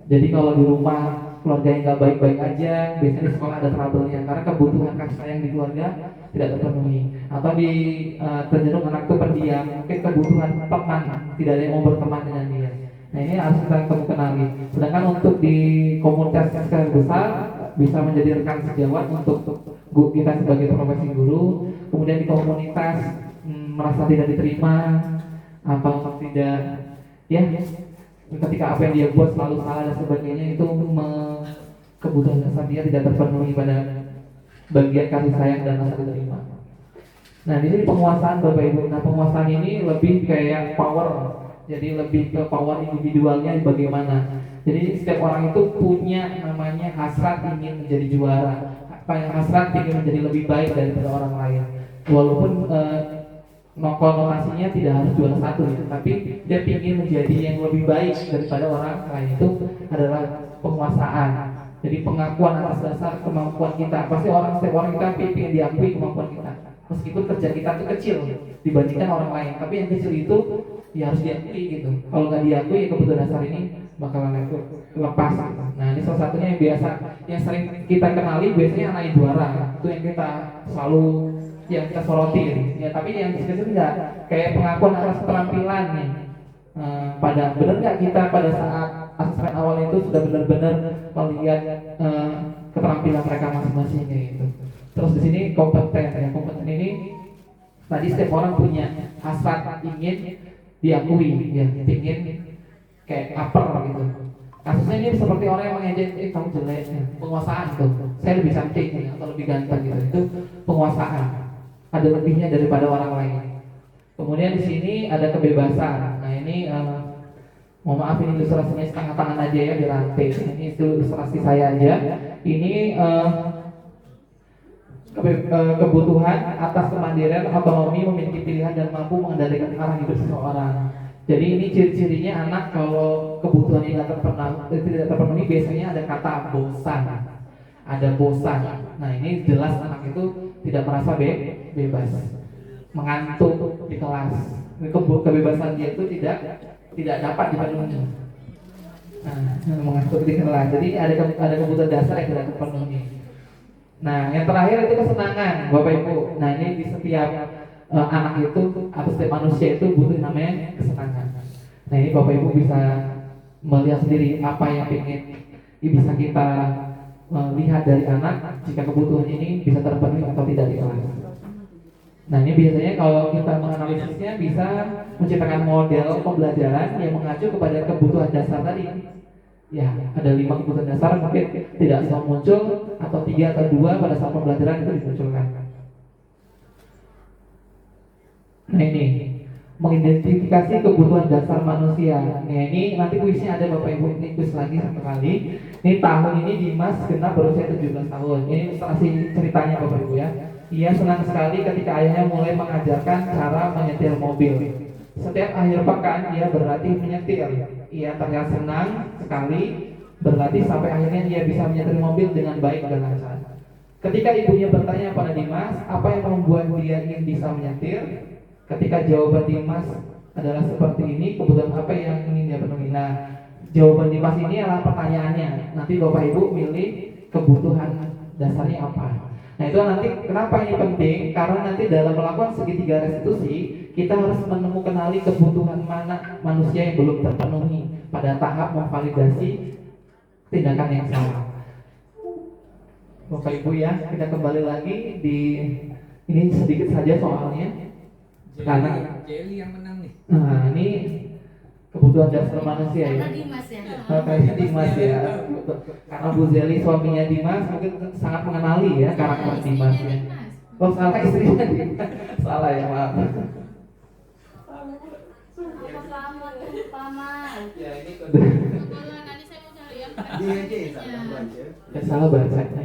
S4: Jadi kalau di rumah keluarga yang nggak baik-baik aja, biasanya di sekolah ada trouble-nya karena kebutuhan kasih sayang di keluarga tidak terpenuhi. Atau di cenderung anak itu pendiam, mungkin kebutuhan teman, tidak ada yang mau berteman dengan dia. Nah, ini harus kita kenali. Sedangkan untuk di komunitas skala besar bisa menjadi rekan sejawat untuk kita sebagai profesi guru. Kemudian di komunitas merasa tidak diterima atau tidak, ya ketika apa yang dia buat selalu salah dan sebagainya, itu kebutuhan dasar dia tidak terpenuhi pada bagian kasih sayang dan rasa diterima. Nah, di sini penguasaan Bapak Ibu. Nah, penguasaan ini lebih kayak power. Jadi lebih ke power individualnya bagaimana. Jadi setiap orang itu punya namanya hasrat ingin menjadi juara, hasrat ingin menjadi lebih baik daripada orang lain. Walaupun konotasinya tidak harus juara satu, gitu, tapi dia ingin menjadi yang lebih baik daripada orang lain. Itu adalah penguasaan. Jadi pengakuan atas dasar kemampuan kita. Pasti setiap orang kita ingin diakui kemampuan kita. Meskipun kerja kita itu kecil dibandingkan orang lain, tapi yang kecil itu ya harus diakui gitu. Kalau nggak diakui, ya kebutuhan dasar ini bakalan lepas. Nah, ini salah satunya yang biasa, yang sering kita kenali biasanya anak juara. Itu yang kita selalu yang kita soroti gitu. Ya, tapi yang kecil-kecil enggak. Kayak pengakuan atas keterampilan nih. Pada benar nggak kita pada saat asesmen awal itu sudah benar-benar melihat keterampilan mereka masing-masing gitu. Terus di sini kompeten ya. Kompeten ini tadi setiap orang punya hasrat ingin diakui, ya, ingin kayak upper gitu. Kasusnya ini seperti orang yang mengejek, kamu jelek, ya. Penguasaan tuh. Saya lebih cantik ya, atau lebih ganteng gitu. Itu penguasaan. Ada lebihnya daripada orang lain. Kemudian di sini ada kebebasan. Nah, ini mohon maaf, ini ilustrasinya setengah tangan aja ya, di rantai. Ini ilustrasi saya aja. Ini kebutuhan atas kemandirian, otonomi, memiliki pilihan dan mampu mengendalikan arah hidup seseorang. Jadi ini ciri-cirinya anak kalau kebutuhan ini tidak terpenuhi, biasanya ada kata bosan, ada bosan. Nah, ini jelas anak itu tidak merasa bebas, mengantuk di kelas. Kebebasan dia itu tidak dapat dipenuhi. Nah, mengantuk di kelas. Jadi ada kebutuhan dasar yang tidak terpenuhi. Nah, yang terakhir itu kesenangan, Bapak Ibu. Nah, ini di setiap anak itu atau setiap manusia itu butuh namanya kesenangan. Nah, ini Bapak Ibu bisa melihat sendiri apa yang bisa kita lihat dari anak jika kebutuhan ini bisa terpenuhi atau tidak di kelas. Nah ini biasanya kalau kita menganalisisnya bisa menciptakan model pembelajaran yang mengacu kepada kebutuhan dasar tadi. Ya, ada 5 kebutuhan dasar mungkin tidak semua muncul atau 3 atau 2 pada saat pembelajaran itu dimunculkan. Nah ini mengidentifikasi kebutuhan dasar manusia. Nah ini nanti kuisnya ada Bapak Ibu, ini kuis lagi satu kali. Ini tahun ini Dimas genap berusia 17 tahun. Ini ilustrasi ceritanya Bapak Ibu ya. Ia senang sekali ketika ayahnya mulai mengajarkan cara menyetir mobil. Setiap akhir pekan ia berlatih menyetir. Ia terlihat senang sekali berlatih sampai akhirnya ia bisa menyetir mobil dengan baik dan lancar. Ketika ibunya bertanya pada Dimas apa yang membuat dia ingin bisa menyetir, ketika jawaban Dimas adalah seperti ini, kebutuhan apa yang ingin dia penuhi? Nah, jawaban Dimas ini adalah pertanyaannya. Nanti Bapak Ibu milih kebutuhan dasarnya apa. Nah itu nanti kenapa ini penting? Karena nanti dalam melakukan segitiga restitusi kita harus menemukan kebutuhan mana manusia yang belum terpenuhi pada tahap memvalidasi tindakan yang salah. Bapak Ibu ya, kita kembali lagi di ini sedikit saja soalnya. Karena
S2: Jelly yang menang nih.
S4: nah ini kebutuhan dasar manusia ya.
S3: Karena Dimas ya.
S4: Kayaknya Dimas ya. Betul. Karena Bu Zeli suaminya Dimas mungkin sangat mengenali ya karakter Dimas ya. Oh salah istrinya Dimas. Salah ya maaf.
S3: Paman.
S4: Ya ini
S3: Nanti saya mau cari yang
S5: Dia aja yang salah baca.
S4: ya salah bacanya.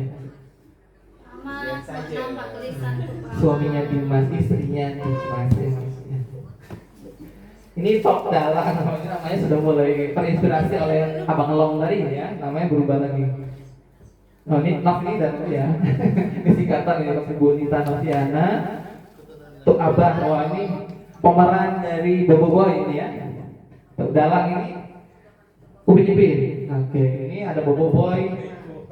S3: Paman,
S5: Biar saja.
S3: nampak tulisan tuh, Paman.
S4: Suaminya Dimas, istrinya Dimas ya maksudnya. Ini Tok Dala namanya sudah mulai terinspirasi oleh Abang Long tadi ya, namanya berubah lagi. Oh ini Nok ini dan ya, ini singkatan ini Bu Nita Nosiana, Tok Abah, wah ini pemeran dari Bobo Boy ini ya. Tok Dala ini Upin Ipin. Oke, ini ada Bobo Boy,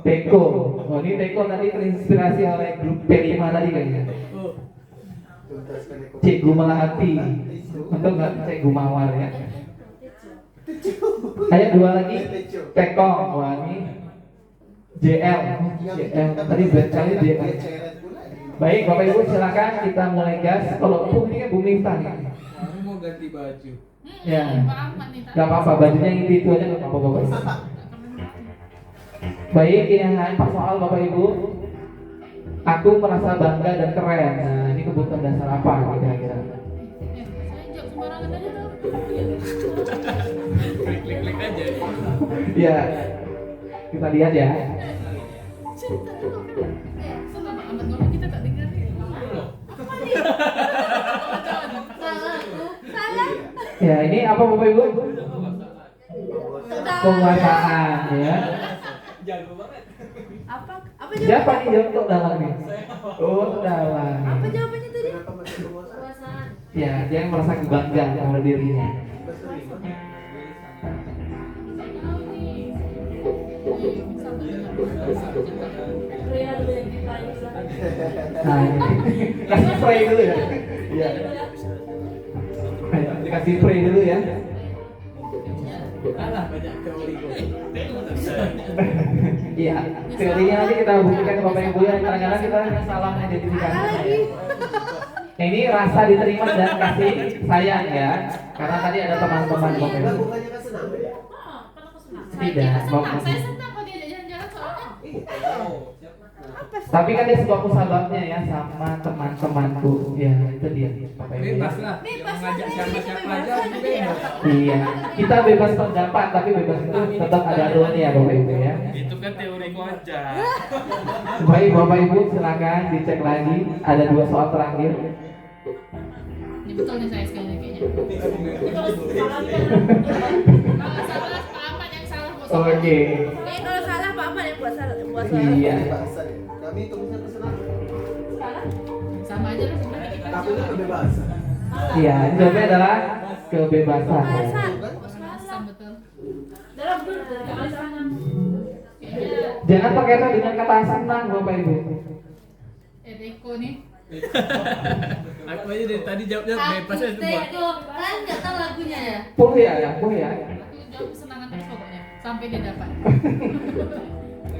S4: Teko. Oh ini Teko tadi terinspirasi oleh grup P5 tadi kayaknya. Cikgu Melati. Untuk nggak Cikgu Mawar ya. Ayo dua lagi. Tekong. Wah ini JL. JL. Tadi berkali JL. Baik Bapak Ibu silakan kita mulai gas. Kalau ini kan Bu Miftah nih.
S2: Aku mau ganti baju.
S4: Ya. Gak apa-apa bajunya itu aja nggak apa-apa Bapak Ibu. Baik ini hanya 4 soal Bapak Ibu. Aku merasa bangga dan keren. Nah ini kebutuhan dasar apa kira-kira?
S2: Klik aja.
S4: Ya, kita lihat ya. Ya, ini apa Bapak Ibu? Penguasaan ya.
S2: Jago banget.
S3: Apa
S4: Siapa nih jawab Tok Dalang nih? Oh, Tok Dalang.
S3: Apa jawabannya tadi?
S4: Ya, dia yang merasa bangga sama dirinya. Nah, ini. Kasih spray dulu ya. Iya. Ayo, dikasih spray dulu ya.
S2: Alah banyak teori gue.
S4: Iya, teorinya nanti kita buktikan ke Bapak Ibu ya. Kadang-kadang kita salah identifikasi. Nah, ini rasa diterima dan kasih sayang ya. Karena tadi ada teman-teman Bapak Ibu.
S5: Bukannya kan senang ya?
S4: Tidak,
S3: Saya senang kalau dia jalan-jalan soalnya.
S4: Tapi kan dia sebab musababnya ya sama teman-temanku. Ya, itu dia Bapak Ibu.
S2: Bebas
S4: Ya.
S2: lah.
S3: Bebas
S2: Yang ngajak
S3: lah,
S2: siapa-siapa
S3: bebas
S2: aja
S3: lah,
S2: itu bebas.
S4: Iya, kita bebas pendapat tapi bebas itu tetap ada aturannya ya Bapak Ibu ya.
S2: Itu kan teori gua aja.
S4: Baik Bapak Ibu silakan dicek lagi. Ada 2 soal terakhir.
S3: Ini betul nih saya sekali kayaknya. Kalau salah Pak Ahmad yang salah buat salah.
S4: Oke.
S3: Kalau salah Pak Ahmad yang buat salah.
S4: Iya.
S5: Kebebasan ya. Kami tulisnya pesenang.
S3: Sama aja lah sebenarnya kita.
S5: Takutnya kebebasan.
S4: Iya, ini jawabannya adalah kebebasan.
S3: Kebebasan betul. Dalam
S4: Jangan terkaitan dengan kata senang Bapak Ibu.
S3: Eko nih.
S2: Aku aja dari tadi jawabnya bebas aja semua.
S3: Kan nggak tahu lagunya ya.
S4: Puh ya, puh ya.
S3: Aku jawab kesenangan terus pokoknya sampai dia dapat.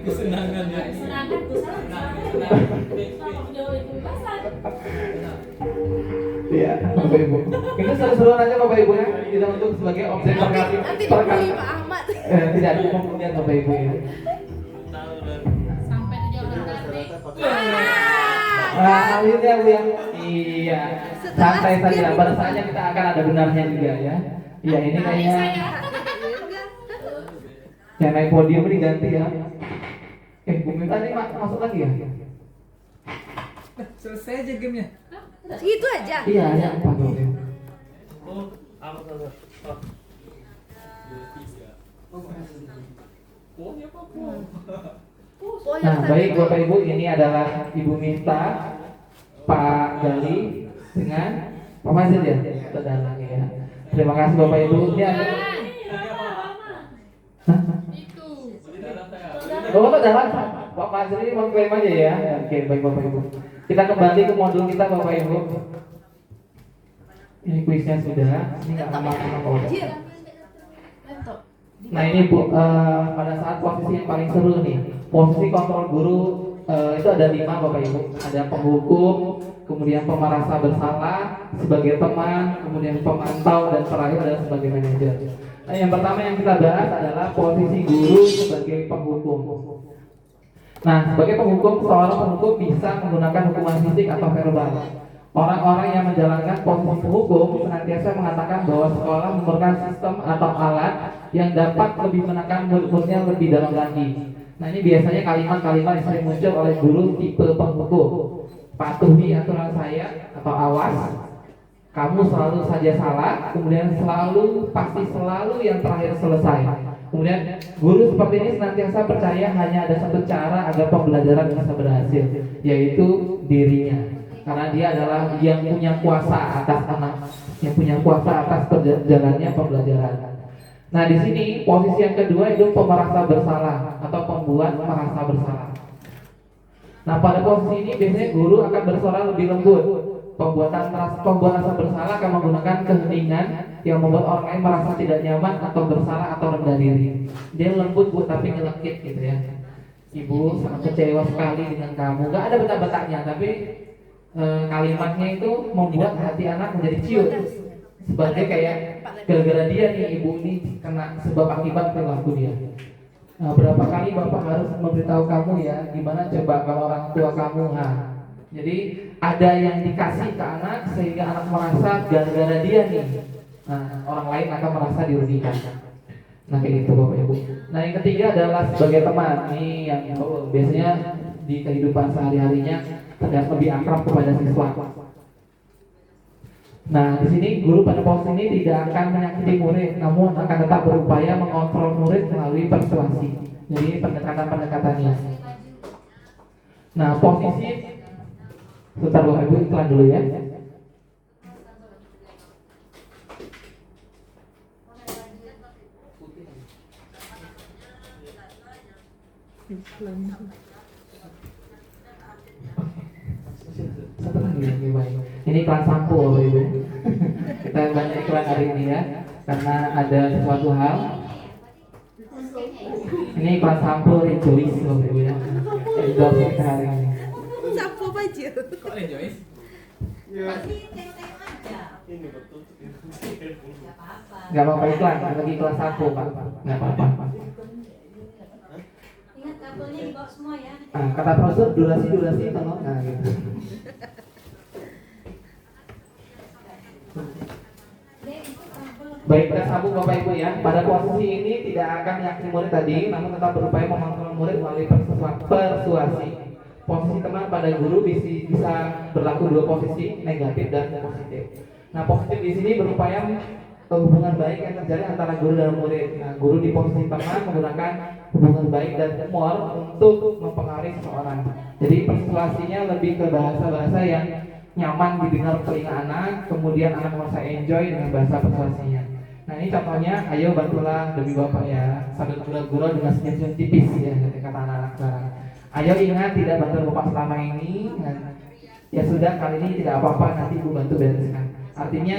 S2: Kesenangan ya.
S3: Kesenangan tuh salah. Jawab itu kebebasan.
S4: Iya, Bapak Ibu. Itu seru-seruan aja Bapak Ibu ya, tidak untuk sebagai objek perkara.
S3: Nanti dibully Pak Ahmad.
S4: Tidak ada pembelian Bapak Ibu ya.
S3: Sampai tujuh orang nanti.
S4: Nah, akhirnya Bu ya. Iya. Santai saja. Pada saatnya kita akan ada benarnya juga ya. Iya, ini kayaknya yang naik podium ini ganti ya. Bu Minta nih masuk lagi ya?
S2: Selesai aja gamenya.
S3: Segitu aja.
S4: Iya, hanya 4 Bapak Ibu. Nah, baik Bapak Ibu, ini adalah Ibu Minta, Pak Gali dengan Pak Mazil ya, saudara ya. Terima kasih Bapak Ibu. Ini ada. Hah?
S3: Itu.
S4: Oh, saudara, Pak Mazil ini mau klaim aja ya. Oke, baik Bapak Ibu. Kita kembali ke modul kita Bapak Ibu. Ini kuisnya sudah. Ini nggak lama-lama kok. Nah ini Bu, pada saat posisi yang paling seru nih, posisi kontrol guru itu ada 5 Bapak Ibu. Ada penghukum, kemudian pemerasa bersalah, sebagai teman, kemudian pemantau, dan terakhir adalah sebagai manajer. Nah yang pertama yang kita bahas adalah posisi guru sebagai penghukum. Nah sebagai penghukum, seorang penghukum bisa menggunakan hukuman fisik atau verbal. Orang-orang yang menjalankan posisi penghukum senantiasa mengatakan bahwa sekolah memerlukan sistem atau alat yang dapat lebih menekan murid-muridnya lebih dalam lagi. Nah ini biasanya kalimat-kalimat yang sering muncul oleh guru tipe penghukum. Patuhi aturan saya atau awas. Kamu selalu saja salah. Kemudian pasti selalu yang terakhir selesai. Kemudian guru seperti ini senantiasa percaya hanya ada satu cara agar pembelajaran bisa berhasil, yaitu dirinya. Karena dia adalah yang punya kuasa atas anak, yang punya kuasa atas jalannya pembelajaran. Nah di sini posisi yang kedua itu pemerasa bersalah atau pembuat merasa bersalah. Nah pada posisi ini biasanya guru akan bersuara lebih lembut. Pembuat rasa bersalah akan menggunakan keheningan yang membuat orang lain merasa tidak nyaman atau bersalah atau rendah diri. Dia lembut Bu tapi ngelekit gitu ya. Ibu sangat kecewa sekali dengan kamu. Gak ada bentak-bentaknya tapi kalimatnya itu membuat hati anak menjadi ciut. Sebagai kayak gara-gara dia nih ibu ini kena sebab akibat perilaku dia. Nah, berapa kali bapak harus memberitahu kamu ya, gimana coba kalau orang tua kamu. Nah, jadi ada yang dikasih ke anak sehingga anak merasa gara-gara dia nih. Nah, orang lain akan merasa dirugikan. Nah kayak gitu Bapak Ibu. Nah yang ketiga adalah sebagai teman. Nih yang biasanya di kehidupan sehari-harinya terlihat lebih akrab kepada siswa. Nah, di sini guru pada posisi ini tidak akan menyakiti murid, namun akan tetap berupaya mengontrol murid melalui persuasi. Jadi pendekatan-pendekatannya. Nah, posisi sebentar Bapak Ibu iklan dulu ya. Satu lagi yang lebih baik. Ini iklan sampo Bapak Ibu. Kita banyak iklan hari ini ya, karena ada sesuatu hal. Ini iklan sampo Rejoice Bapak Ibu ya. Endorse kita hari ini.
S3: Sampo aja.
S2: Kok Rejoice?
S4: Gak apa-apa iklan, lagi iklan sampo Pak. Gak apa-apa.
S3: Ingat kabelnya di box semua ya.
S4: Nah, kata prosedur durasi tolong. Nah gitu. Baik, kita sambung Bapak Ibu ya. Pada posisi ini tidak akan menyakiti murid tadi, namun tetap berupaya mengontrol murid melalui persuasi. Posisi teman pada guru bisa berlaku dua posisi, negatif dan positif. Nah, positif di sini berupaya hubungan baik yang terjadi antara guru dan murid. Nah, guru di posisi teman menggunakan hubungan baik dan humor untuk mempengaruhi seseorang. Jadi persuasinya lebih ke bahasa-bahasa yang nyaman didengar telinga anak, kemudian anak merasa enjoy dengan bahasa persuasinya. Nah ini contohnya, ayo bantulah demi bapak ya, sambil gurau-gurau dengan senyum-senyum tipis ya, kata anak-anak sekarang. Ayo ingat tidak bantu bapak selama ini. Nah, ya sudah kali ini tidak apa-apa, nanti ibu bantu bereskan. Artinya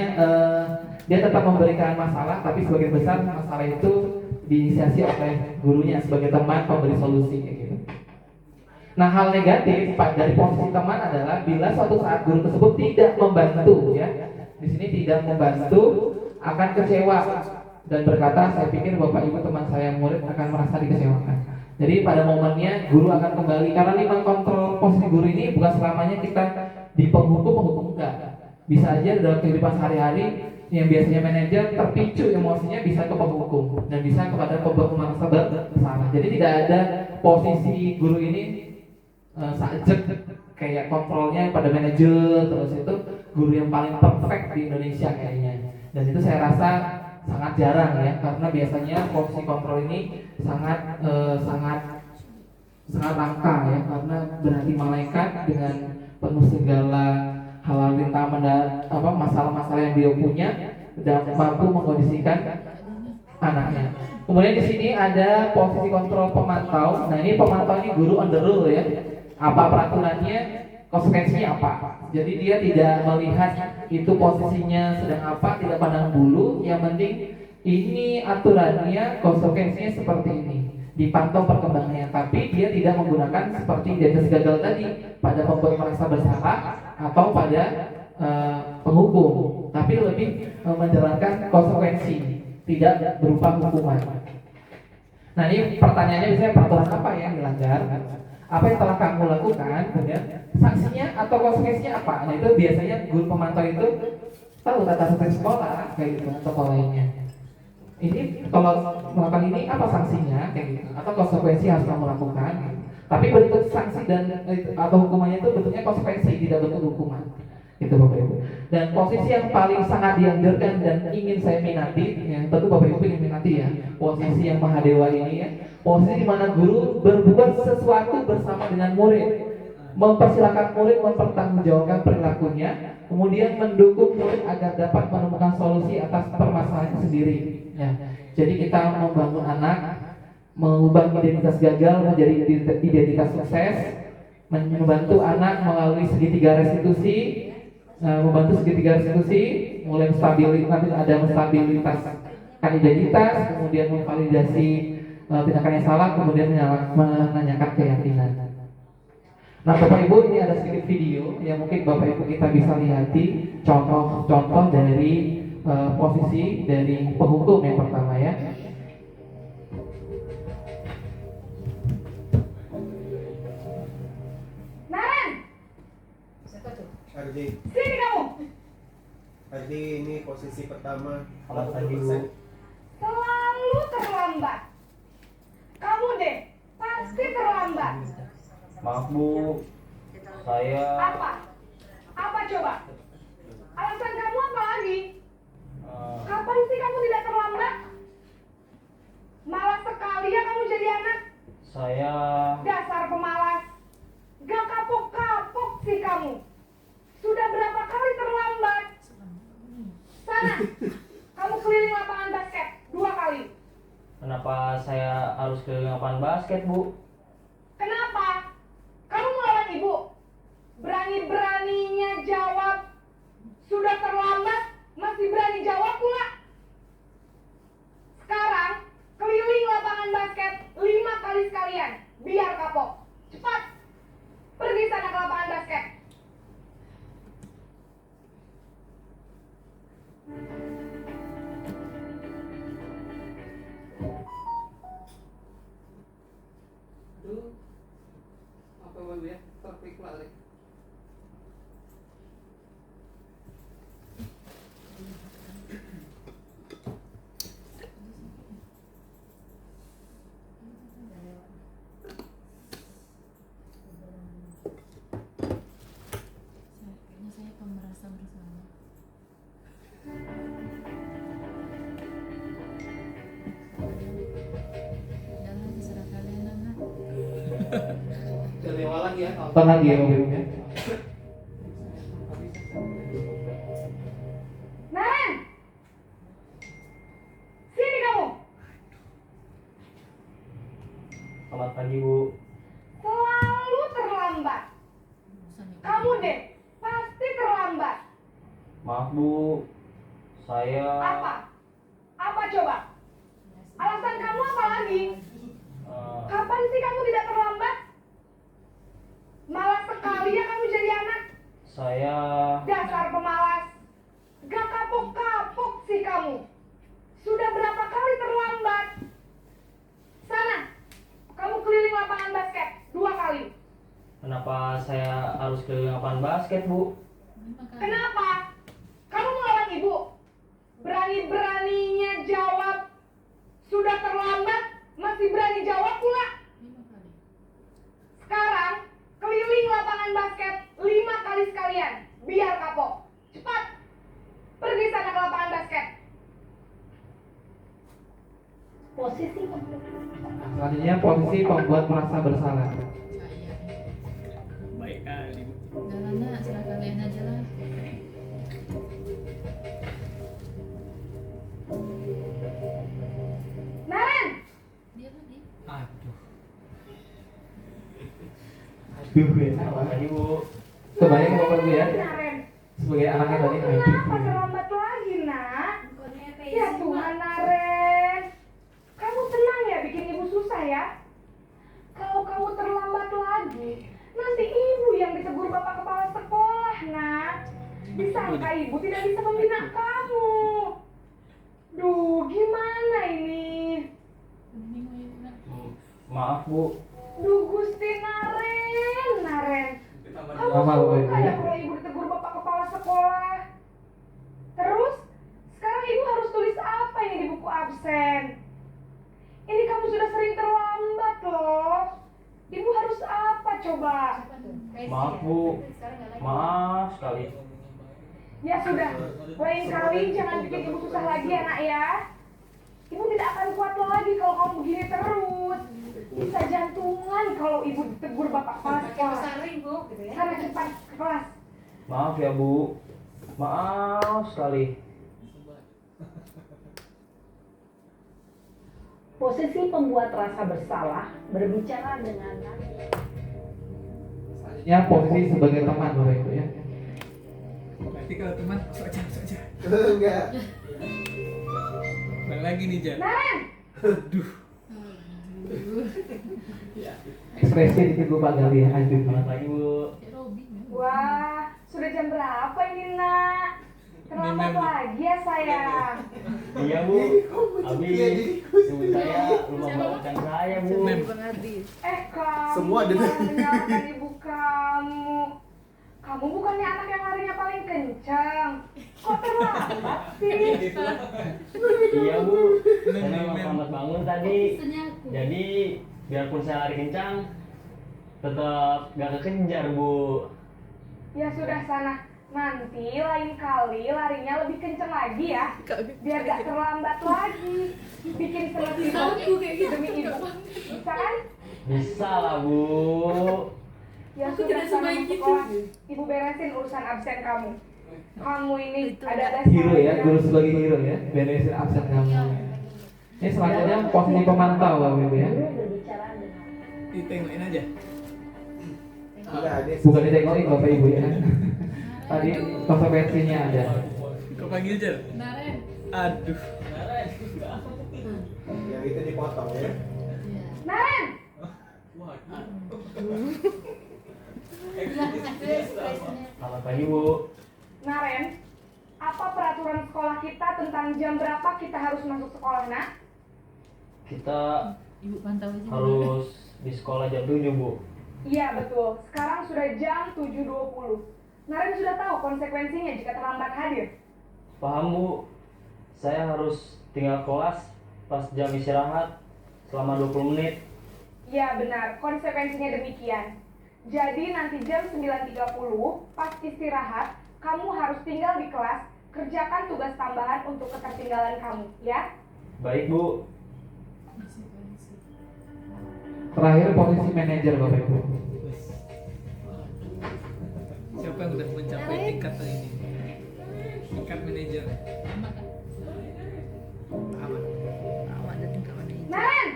S4: dia tetap memberikan masalah, tapi sebagian besar masalah itu diinisiasi oleh gurunya sebagai teman pemberi solusi kayak gitu. Nah hal negatif dari posisi teman adalah bila suatu saat guru tersebut tidak membantu ya, Di sini tidak membantu, akan kecewa dan berkata, saya pikir bapak ibu teman saya murid akan merasa dikecewakan. Jadi pada momennya guru akan kembali, karena ini mengkontrol posisi guru ini bukan selamanya kita di penghukum enggak. Bisa aja dalam kehidupan sehari-hari yang biasanya manajer terpicu emosinya bisa ke penghukum dan bisa kepada pembuat merasa bersalah. Jadi tidak ada posisi guru ini sajek kayak kontrolnya pada manajer, terus itu guru yang paling perfect di Indonesia kayaknya. Dan itu saya rasa sangat jarang ya, karena biasanya posisi kontrol ini sangat langka ya, karena berarti malaikat dengan penuh segala halal rintangan masalah-masalah yang dia punya dan mampu mengkondisikan anaknya. Kemudian di sini ada posisi kontrol pemantau. Nah ini pemantau ini guru on the rule ya. Apa peraturannya, konsekuensinya apa. Jadi dia tidak melihat itu posisinya sedang apa, tidak pandang bulu. Yang penting ini aturannya, konsekuensinya seperti ini. Dipantau perkembangannya, tapi dia tidak menggunakan seperti diabetes gagal tadi pada pembuat merasa bersalah atau pada penghukum, tapi lebih menjalankan konsekuensi, tidak berupa hukuman. Nah ini pertanyaannya biasanya peraturan apa yang dilanggar? Apa yang telah kamu lakukan? Kemudian sanksinya atau konsekuensinya apa? Nah itu biasanya guru pemantau itu tahu tata tertib sekolah kayak gitu atau lainnya. Ini kalau melakukan ini apa sanksinya kayak gitu atau konsekuensi harus kamu lakukan. Tapi bentuk sanksi dan atau hukumannya itu bentuknya konsekuensi, tidak bentuk hukuman. Itu Bapak Ibu. Dan posisi yang paling sangat dianjurkan dan ingin saya minati, ya, tentu Bapak Ibu ingin minati ya, posisi yang mahadewa ini ya, posisi di mana guru berbuat sesuatu bersama dengan murid, mempersilahkan murid mempertanggungjawabkan perilakunya, kemudian mendukung murid agar dapat menemukan solusi atas permasalahan sendiri. Ya. Jadi kita membangun anak, mengubah identitas gagal menjadi identitas sukses, membantu anak melalui segitiga restitusi, membantu segitiga restitusi, mulai menstabilitas, ada menstabilitaskan identitas, kemudian memvalidasi tindakan yang salah, kemudian menanyakan keyakinan. Nah Bapak Ibu, ini ada sedikit video yang mungkin Bapak Ibu kita bisa lihati contoh-contoh dari posisi dari penghukum yang pertama ya.
S3: Naren, siapa tuh?
S5: Ardi,
S3: Sini kamu.
S5: Ardi ini posisi pertama.
S4: Selamat pagi, Bu.
S3: Selalu terlambat. Kamu deh, pasti terlambat.
S6: Maaf Bu, saya
S3: Apa? Apa coba? Alasan kamu apa lagi? Kapan sih kamu tidak terlambat? Malas sekali ya kamu jadi anak.
S6: saya
S3: Dasar pemalas. Gak kapok-kapok sih kamu. Sudah berapa kali terlambat? Sana, kamu keliling lapangan basket 2 kali.
S6: kenapa saya harus keliling lapangan basket Bu?
S3: Kenapa? Kamu melawan ibu? Berani-beraninya jawab. Sudah terlambat, masih berani jawab pula. Sekarang, keliling lapangan basket 5 kali sekalian. Biar kapok. Cepat. Pergi sana ke lapangan basket.
S4: Aduh, apa Bapak Ibu ya, topik balik.
S7: Kayaknya saya akan merasa bersalah. Jangan terserah kalian anak.
S4: Dari awal lagi ya, nonton lagi ya Bapak Ibu ya.
S3: Naren! Sini kamu.
S6: Selamat pagi Bu.
S3: Selalu terlambat. Kamu deh, pasti terlambat.
S6: Maaf Bu, saya
S3: Apa? Apa coba? Alasan kamu apa lagi? Kapan sih kamu tidak terlambat? Malas sekali ya kamu jadi anak.
S6: saya
S3: Dasar pemalas. Gak sih kamu? Sudah berapa kali terlambat? Sana, kamu keliling lapangan basket 2 kali.
S6: Kenapa saya harus keliling lapangan basket, Bu?
S7: 5 kali.
S3: Kenapa? Kamu melawan ibu? Berani-beraninya jawab. Sudah terlambat, masih berani jawab pula.
S7: 5 kali.
S3: Sekarang, keliling lapangan basket 5 kali sekalian. Biar kapok. Cepat. Pergi sana ke lapangan basket.
S1: Posisi
S4: Selanjutnya posisi pembuat merasa bersalah.
S7: Saya.
S2: Baik kali, Bu.
S7: Udah lah, nak, serah kalian aja lah.
S3: Naren,
S7: Dia tadi.
S2: Aduh.
S4: Aduh, ya.
S6: Selamat pagi, Bu.
S4: Kebayang Bapak Ibu ya,
S3: Naren.
S4: sebagai anaknya
S3: Kamu
S4: tadi.
S3: kenapa terlambat lagi, nak? Ya Tuhan, Naren. Kamu tenang ya, bikin ibu susah ya. Kalau kamu terlambat lagi, nanti ibu yang ditegur bapak kepala sekolah, nak. Disangka ibu tidak bisa membina kamu. Duh, gimana ini?
S7: Bingung ya, nak.
S6: Maaf, Bu.
S3: Duh, Gusti Naren. Kamu
S4: Lama, Bu,
S3: suka
S4: ya?
S3: ya kalau ibu ditegur bapak kepala sekolah? Terus, sekarang ibu harus tulis apa ini di buku absen? Ini kamu sudah sering terlambat loh. Ibu harus apa coba?
S6: Maaf, Bu. Maaf sekali.
S3: Ya sudah, lain kali jangan bikin ibu susah lagi ya nak ya. Ibu tidak akan kuat lagi kalau kamu begini terus. Bisa jantungan kalau ibu ditegur bapak kepala sekolah. Sana cepat ke kelas.
S6: Maaf ya, Bu. Maaf sekali.
S1: posisi pembuat rasa bersalah berbicara dengan
S4: Selanjutnya posisi sebagai teman Bapak Ibu ya.
S2: Berarti kalau teman, masuk aja, masuk aja.
S5: Enggak.
S2: Bang lagi nih, Jan.
S3: Naren,
S2: Aduh.
S4: Ekspresi ditegur Pak Gali ya. Aduh.
S6: Selamat pagi, Bu.
S7: Kayak Robin ya.
S3: wah sudah jam berapa ini nak? Terlambat lagi ya sayang.
S6: Iya, Bu. Habis ibu saya lupa melakukan saya, Bu.
S2: Mem.
S3: Kamu
S5: Semua ada.
S3: jangan menyalahkan ibu kamu. Kamu bukannya anak yang larinya paling kencang. Kok terlambat sih?
S6: Iya, Bu. Saya memang selamat bangun tadi.
S7: Senyaku.
S6: Jadi, biarpun saya lari kencang, tetap gak kekejar, Bu.
S3: Ya sudah sana. Nanti lain kali larinya lebih kencang lagi ya. Biar gak terlambat lagi. Bikin seneng ibu demi ibu. Bisa kan?
S6: Bisa lah, Bu.
S3: Ya sudah sana masuk sekolah. Ibu beresin urusan absen kamu. Kamu ini ada
S4: Hero ya, guru sebagai hero ya. Beresin absen kamu. Ini selanjutnya posisi pemantau Bapak Ibu ya.
S1: berbicara dengan
S2: Ditengokin aja.
S5: Enggak ada.
S4: Bukan ditengokin Bapak Ibu ya. Tadi konsekuensinya ada.
S2: Kok panggil, Jan?
S7: Naren.
S2: Aduh.
S5: Yang itu dipotong ya.
S7: Iya.
S3: Naren,
S6: Selamat pagi, Bu.
S3: Naren, apa peraturan sekolah kita tentang jam berapa kita harus masuk sekolah, nak?
S6: Kita
S7: Ibu pantau aja.
S6: harus di sekolah jam 7, Bu.
S3: Iya betul, sekarang sudah jam 7.20. Naren sudah tahu konsekuensinya jika terlambat hadir.
S6: Paham, Bu. Saya harus tinggal kelas pas jam istirahat selama 20 menit.
S3: Iya benar, konsekuensinya demikian. Jadi nanti jam 9.30 pas istirahat, kamu harus tinggal di kelas, kerjakan tugas tambahan untuk ketertinggalan kamu, ya?
S6: Baik, Bu.
S4: Terakhir posisi manajer Bapak Ibu.
S2: Siapa yang udah mencapai tingkat ini? Tingkat manajer. Aman.
S3: Naren,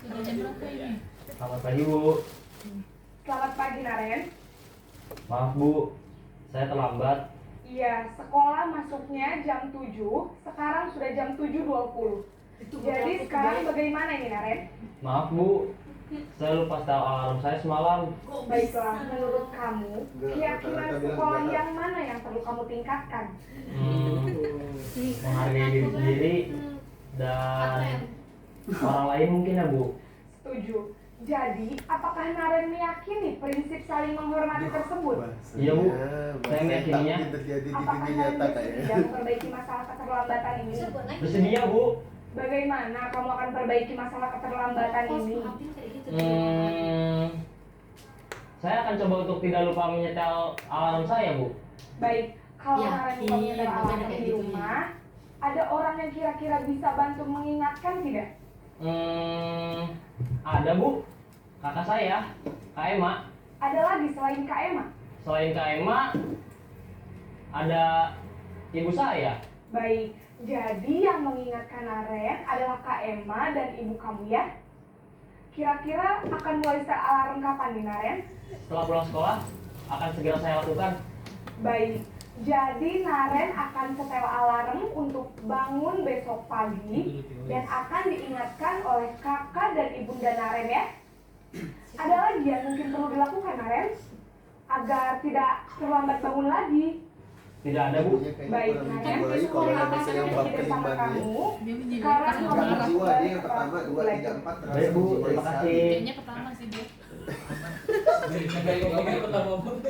S7: Sudah jam berapa ini?
S6: Selamat pagi, Bu.
S3: selamat pagi Naren.
S6: Maaf, Bu. Saya terlambat.
S3: Iya, sekolah masuknya jam 7, sekarang sudah jam 7.20. Jadi sekarang bagaimana ini Naren?
S6: Maaf, Bu. Saya lupa setel alarm saya semalam.
S3: Baiklah, menurut kamu, keyakinan sekolah yang mana yang perlu kamu tingkatkan?
S6: Menghargai diri sendiri dan orang lain mungkin ya, Bu.
S3: Setuju. Jadi, apakah Naren meyakini prinsip saling menghormati tersebut?
S6: Iya, Bu. Saya meyakininya.
S5: terjadi di
S3: Apakah
S5: dunia
S3: Naren
S5: nyata
S3: bersedia
S5: kayaknya.
S3: memperbaiki masalah keterlambatan ini?
S6: Bersedia, Bu.
S3: Bagaimana kamu akan perbaiki masalah keterlambatan ini?
S6: Saya akan coba untuk tidak lupa menyetel alarm saya, Bu.
S3: Baik, kalau
S7: Ya,
S3: Naren
S7: iya,
S3: punya
S7: makanya
S3: alarm
S7: kayak
S3: di
S7: gitu,
S3: rumah, ada orang yang kira-kira bisa bantu mengingatkan tidak?
S6: Ada, Bu. Kakak saya, Kak Ema.
S3: Ada lagi selain Kak Emma?
S6: Selain Kak Ema, ada ibu saya.
S3: Baik, jadi yang mengingatkan Naren adalah Kak Emma dan ibu kamu ya? Kira-kira akan mulai set alarm kapan nih Naren?
S6: Setelah pulang sekolah, akan segera saya lakukan.
S3: Baik, jadi Naren akan setel alarm untuk bangun besok pagi dan akan diingatkan oleh kakak dan ibunda Naren ya. Ada lagi yang mungkin perlu dilakukan Naren agar tidak terlambat bangun lagi.
S6: Tidak ada, Bu.
S3: Baik, Naren,
S5: Kalau
S3: sekolah
S5: ada
S3: akan
S5: saya yang bab
S3: bersama
S5: kelima dia.
S3: kamu.
S7: Dia menjadi
S3: Sekarang
S7: pas
S3: kamu
S7: marah.
S3: harus
S5: Jiwa dia
S3: balik
S5: yang
S3: ke
S5: pertama,
S3: kelas
S5: 2, 3,
S3: 11.
S5: 4
S6: Baik, Bu. Terima kasih.
S7: Kayaknya pertama sih dia.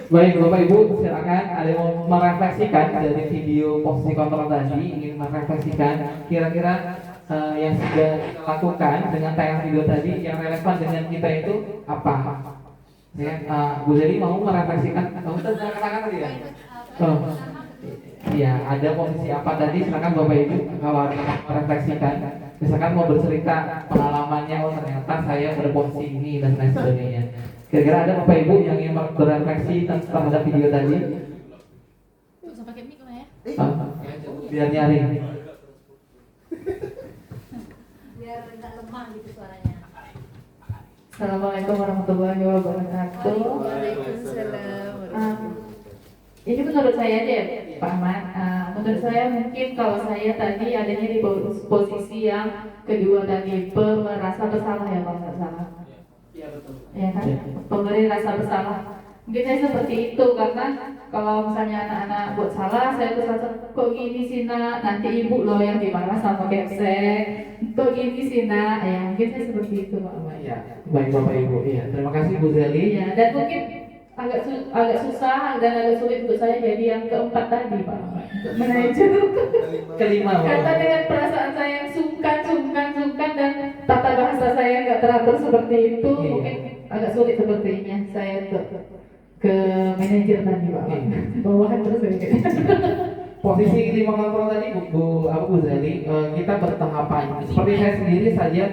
S4: Baik Bapak Ibu, silakan ada yang mau merefleksikan dari video posisi kontrol tadi, ingin merefleksikan kira-kira yang sudah dilakukan dengan tayangan video tadi yang relevan dengan kita itu apa? Ya, Bu Zeli mau merefleksikan, kamu sudah katakan tadi ya? Oh, iya, ada posisi apa tadi? Silakan Bapak Ibu kalau merefleksikan. Misalkan mau bercerita pengalamannya, oh ternyata saya berposisi ini dan lain sebagainya. Kira-kira ada Bapak Ibu yang ingin berefleksi terhadap video tadi?
S7: Nggak usah pakai mic lah ya.
S4: Biar nyaring.
S1: Biar nggak lemah gitu suaranya.
S8: Assalamualaikum warahmatullahi wabarakatuh.
S7: Waalaikumsalam.
S8: Ini menurut saya deh, Pak Ahmad. Menurut saya mungkin kalau saya tadi adanya di posisi yang kedua tadi merasa bersalah ya Pak, nggak salah.
S4: Iya betul.
S8: Ya kan, pemberi rasa bersalah. Mungkin saya seperti itu karena kalau misalnya anak-anak buat salah, saya tuh rasa kok gini sih nak, nanti ibu loh yang dimarah sama kepsek. Kok gini sih nak, ya mungkin saya seperti itu Pak Ahmad.
S4: Iya, baik Bapak Ibu. Iya, terima kasih Bu Zeli.
S8: Iya, dan mungkin agak susah dan agak sulit untuk saya jadi yang keempat tadi Pak Ahmad, untuk manajer.
S4: Kelima
S8: Karena
S4: Bapak.
S8: dengan perasaan saya yang sungkan dan tata bahasa saya nggak teratur seperti itu,
S4: Iya.
S8: mungkin agak sulit sepertinya saya untuk ke manajer tadi Pak. Bawahan terus ya kayaknya.
S4: Posisi kelima kontrol tadi Bu Zeli, kita bertahapan. Seperti saya sendiri saja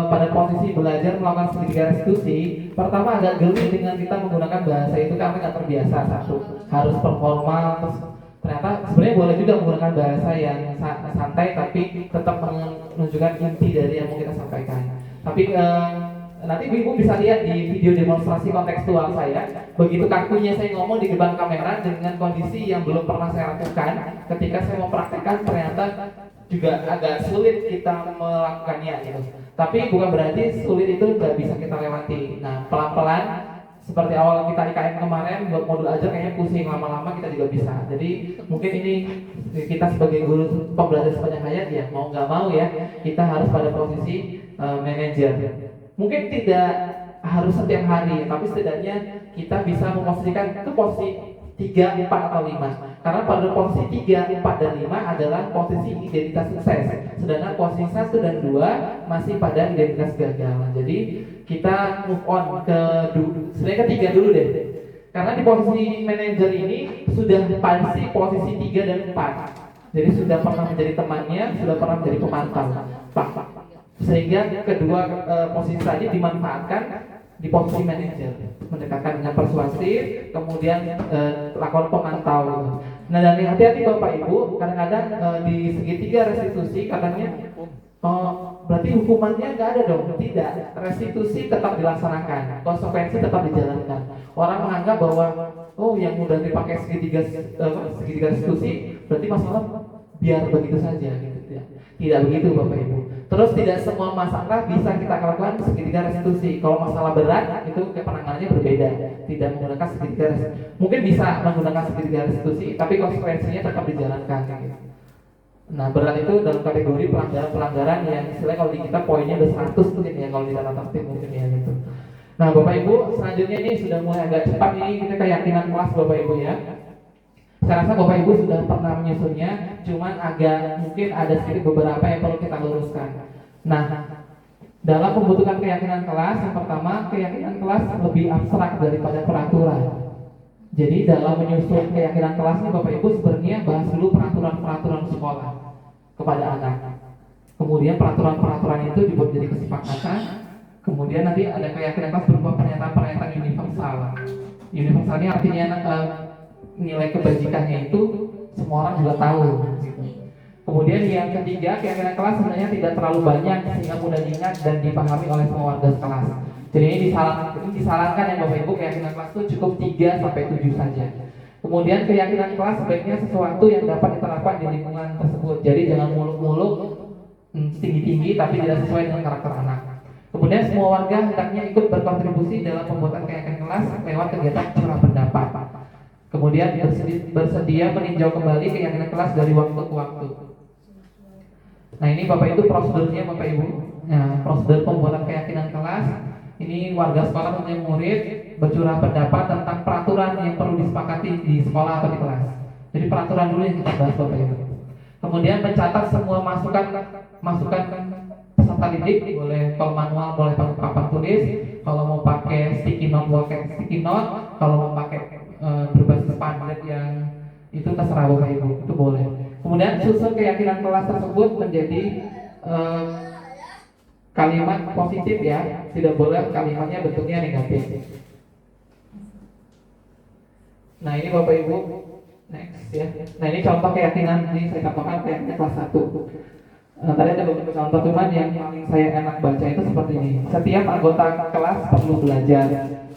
S4: pada posisi belajar melakukan segitiga restitusi. Pertama agak geli dengan kita menggunakan bahasa itu karena nggak terbiasa, satu harus performal, terus ternyata sebenarnya boleh juga menggunakan bahasa yang santai tapi tetap menunjukkan inti dari yang mau kita sampaikan. Tapi nanti Ibu bisa lihat di video demonstrasi kontekstual saya, begitu kakunya saya ngomong di depan kamera dengan kondisi yang belum pernah saya lakukan, ketika saya mau praktekkan ternyata juga agak sulit kita melakukannya gitu. Tapi bukan berarti sulit itu nggak bisa kita lewati. Nah, pelan-pelan seperti awal kita IKM kemarin buat modul aja kayaknya pusing, lama-lama kita juga bisa. Jadi mungkin ini kita sebagai guru pembelajar sepanjang hayat ya mau nggak mau ya kita harus pada posisi manajer. Mungkin tidak harus setiap hari, tapi setidaknya kita bisa memposisikan ke posisi 3, 4, atau 5. Karena pada posisi 3, 4, dan 5 adalah posisi identitas sukses. Sedangkan posisi 1 dan 2 masih pada identitas gagal. Jadi kita move on ke sebenarnya ketiga dulu deh. Karena di posisi manajer ini sudah pasti posisi 3 dan 4. Jadi sudah pernah menjadi temannya, sudah pernah menjadi pemantau. Sehingga kedua posisi tadi dimanfaatkan di posisi manajer, mendekatkan dengan persuasif, kemudian lakukan pemantau. Nah, dan hati-hati Bapak Ibu, kadang-kadang di segitiga restitusi katanya berarti hukumannya nggak ada dong. Tidak, restitusi tetap dilaksanakan, konsekuensi tetap dijalankan. Orang menganggap bahwa oh yang udah dipakai segitiga restitusi berarti masalah biar begitu saja gitu ya. Tidak begitu Bapak Ibu. Terus tidak semua masalah bisa kita lakukan segitiga restitusi. Kalau masalah berat itu penanganannya berbeda. Tidak menggunakan segitiga restitusi. Mungkin bisa menggunakan segitiga restitusi, tapi konsekuensinya tetap dijalankan. Gitu. Nah berat itu dalam kategori pelanggaran-pelanggaran yang istilahnya kalau di kita poinnya udah 100 mungkin ya, kalau di tata tertib mungkin ya gitu. Nah Bapak Ibu, selanjutnya ini sudah mulai agak cepat ini kita keyakinan kelas Bapak Ibu ya. Saya rasa Bapak Ibu sudah pernah menyusunnya, cuman agak mungkin ada sedikit beberapa yang perlu kita luruskan. Nah, dalam pembentukan keyakinan kelas, yang pertama keyakinan kelas lebih abstrak daripada peraturan. Jadi dalam menyusun keyakinan kelas ini Bapak Ibu sebenarnya bahas dulu peraturan-peraturan sekolah kepada anak. Kemudian peraturan-peraturan itu dibuat jadi kesepakatan. Kemudian nanti ada keyakinan kelas berupa pernyataan-pernyataan universal. Universalnya artinya nilai kebajikannya itu semua orang juga tahu. Gitu. Kemudian yang ketiga, keyakinan kelas sebenarnya tidak terlalu banyak sehingga mudah diingat dan dipahami oleh semua warga kelas. Jadi ini disarankan ya Bapak Ibu, keyakinan kelas itu cukup 3 sampai 7 saja. Kemudian keyakinan kelas sebaiknya sesuatu yang dapat diterapkan di lingkungan tersebut. Jadi jangan muluk-muluk tinggi-tinggi tapi tidak sesuai dengan karakter anak. Kemudian semua warga hendaknya ikut berkontribusi dalam pembuatan keyakinan kelas lewat kegiatan curah pendapat. Kemudian bersedia meninjau kembali keyakinan kelas dari waktu ke waktu. Nah ini Bapak itu prosedurnya Bapak Ibu. Nah, prosedur pembuatan keyakinan kelas ini warga sekolah punya murid bercurah pendapat tentang peraturan yang perlu disepakati di sekolah atau di kelas. Jadi peraturan dulu yang kita bahas Bapak Ibu. Kemudian mencatat semua masukan peserta didik, boleh kalau manual boleh pakai papan tulis, kalau mau pakai sticky note boleh pakai sticky note, kalau mau pakai berbasis Padlet yang itu terserah Bapak Ibu, itu boleh. Kemudian susun keyakinan kelas tersebut menjadi kalimat positif ya, tidak boleh kalimatnya bentuknya negatif. Nah ini Bapak Ibu, next ya. Nah ini contoh keyakinan, ini saya katakan keyakinan kelas 1. Tadi ada beberapa contoh teman yang paling saya enak baca itu seperti ini. Setiap anggota kelas perlu belajar.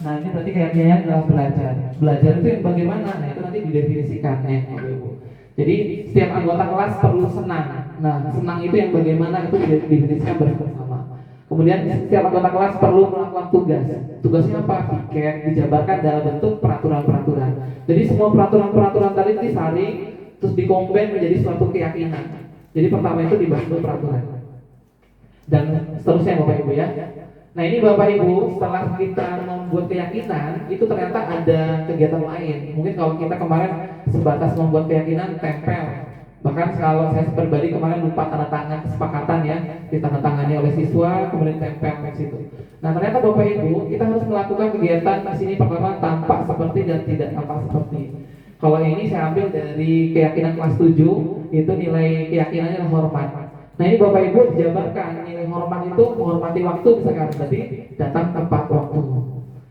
S4: Nah ini berarti keyakinannya adalah belajar. Belajar itu yang bagaimana? Nah itu nanti didefinisikan ya Bapak Ibu. Jadi setiap anggota kelas perlu senang. Nah senang itu yang bagaimana itu didefinisikan bersama. Kemudian setiap anggota kelas perlu melakukan tugas. Tugasnya apa? Piket dijabarkan dalam bentuk peraturan-peraturan. Jadi semua peraturan-peraturan tadi disaring terus dikombin menjadi suatu keyakinan. Jadi pertama itu dibahas dulu peraturan dan seterusnya Bapak Ibu ya. Nah ini Bapak Ibu setelah kita membuat keyakinan itu ternyata ada kegiatan lain. Mungkin kalau kita kemarin sebatas membuat keyakinan tempel. Bahkan kalau saya pribadi kemarin lupa tanda tangan kesepakatan ya, ditandatangani oleh siswa kemudian tempel di situ. Nah ternyata Bapak Ibu kita harus melakukan kegiatan di sini pertama tampak seperti dan tidak tampak seperti. Kalau ini saya ambil dari keyakinan kelas 7, itu nilai keyakinannya adalah hormat. Nah ini Bapak Ibu dijabarkan nilai hormat itu menghormati waktu misalkan, berarti datang tepat waktu.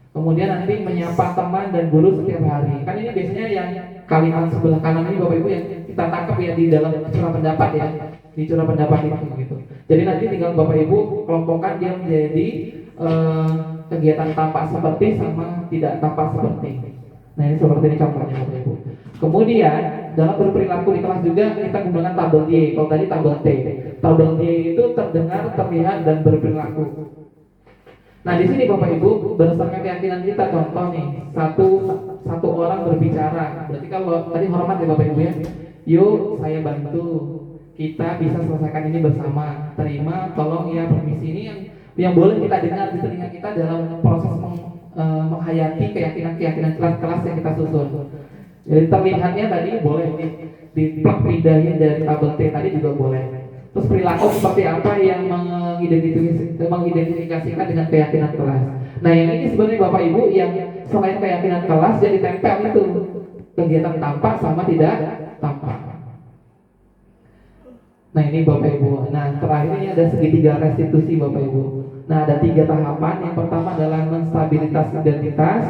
S4: Kemudian nanti menyapa teman dan guru setiap hari. Kan ini biasanya yang kalimat sebelah kanan ini Bapak Ibu yang kita tangkap ya di dalam curah pendapat ya, di curah pendapat itu gitu. Jadi nanti tinggal Bapak Ibu kelompokkan dia menjadi kegiatan tampak seperti sama tidak tampak seperti. Nah ini seperti ini contohnya Bapak Ibu. Kemudian dalam berperilaku di kelas juga kita menggunakan tabel Y. Kalau tadi tabel T. Tabel Y itu terdengar, terlihat dan berperilaku. Nah di sini Bapak Ibu berdasarkan keyakinan kita contoh nih satu orang berbicara. Berarti kalau tadi hormat ya Bapak Ibu ya. Yuk saya bantu. Kita bisa selesaikan ini bersama. Terima, tolong ya, permisi. Ini yang boleh kita dengar di telinga kita dalam proses menghayati keyakinan kelas-kelas yang kita susun. Jadi terlihatnya tadi boleh di plug pindahin dari tabel T tadi juga boleh. Terus perilaku seperti apa yang mengidentifikasikan dengan keyakinan kelas. Nah yang ini sebenarnya Bapak Ibu yang selain keyakinan kelas jadi tempel itu kegiatan tampak sama tidak tampak. Nah ini Bapak Ibu. Nah terakhir ini ada segitiga restitusi Bapak Ibu. Nah ada 3 tahapan. Yang pertama adalah menstabilitas identitas.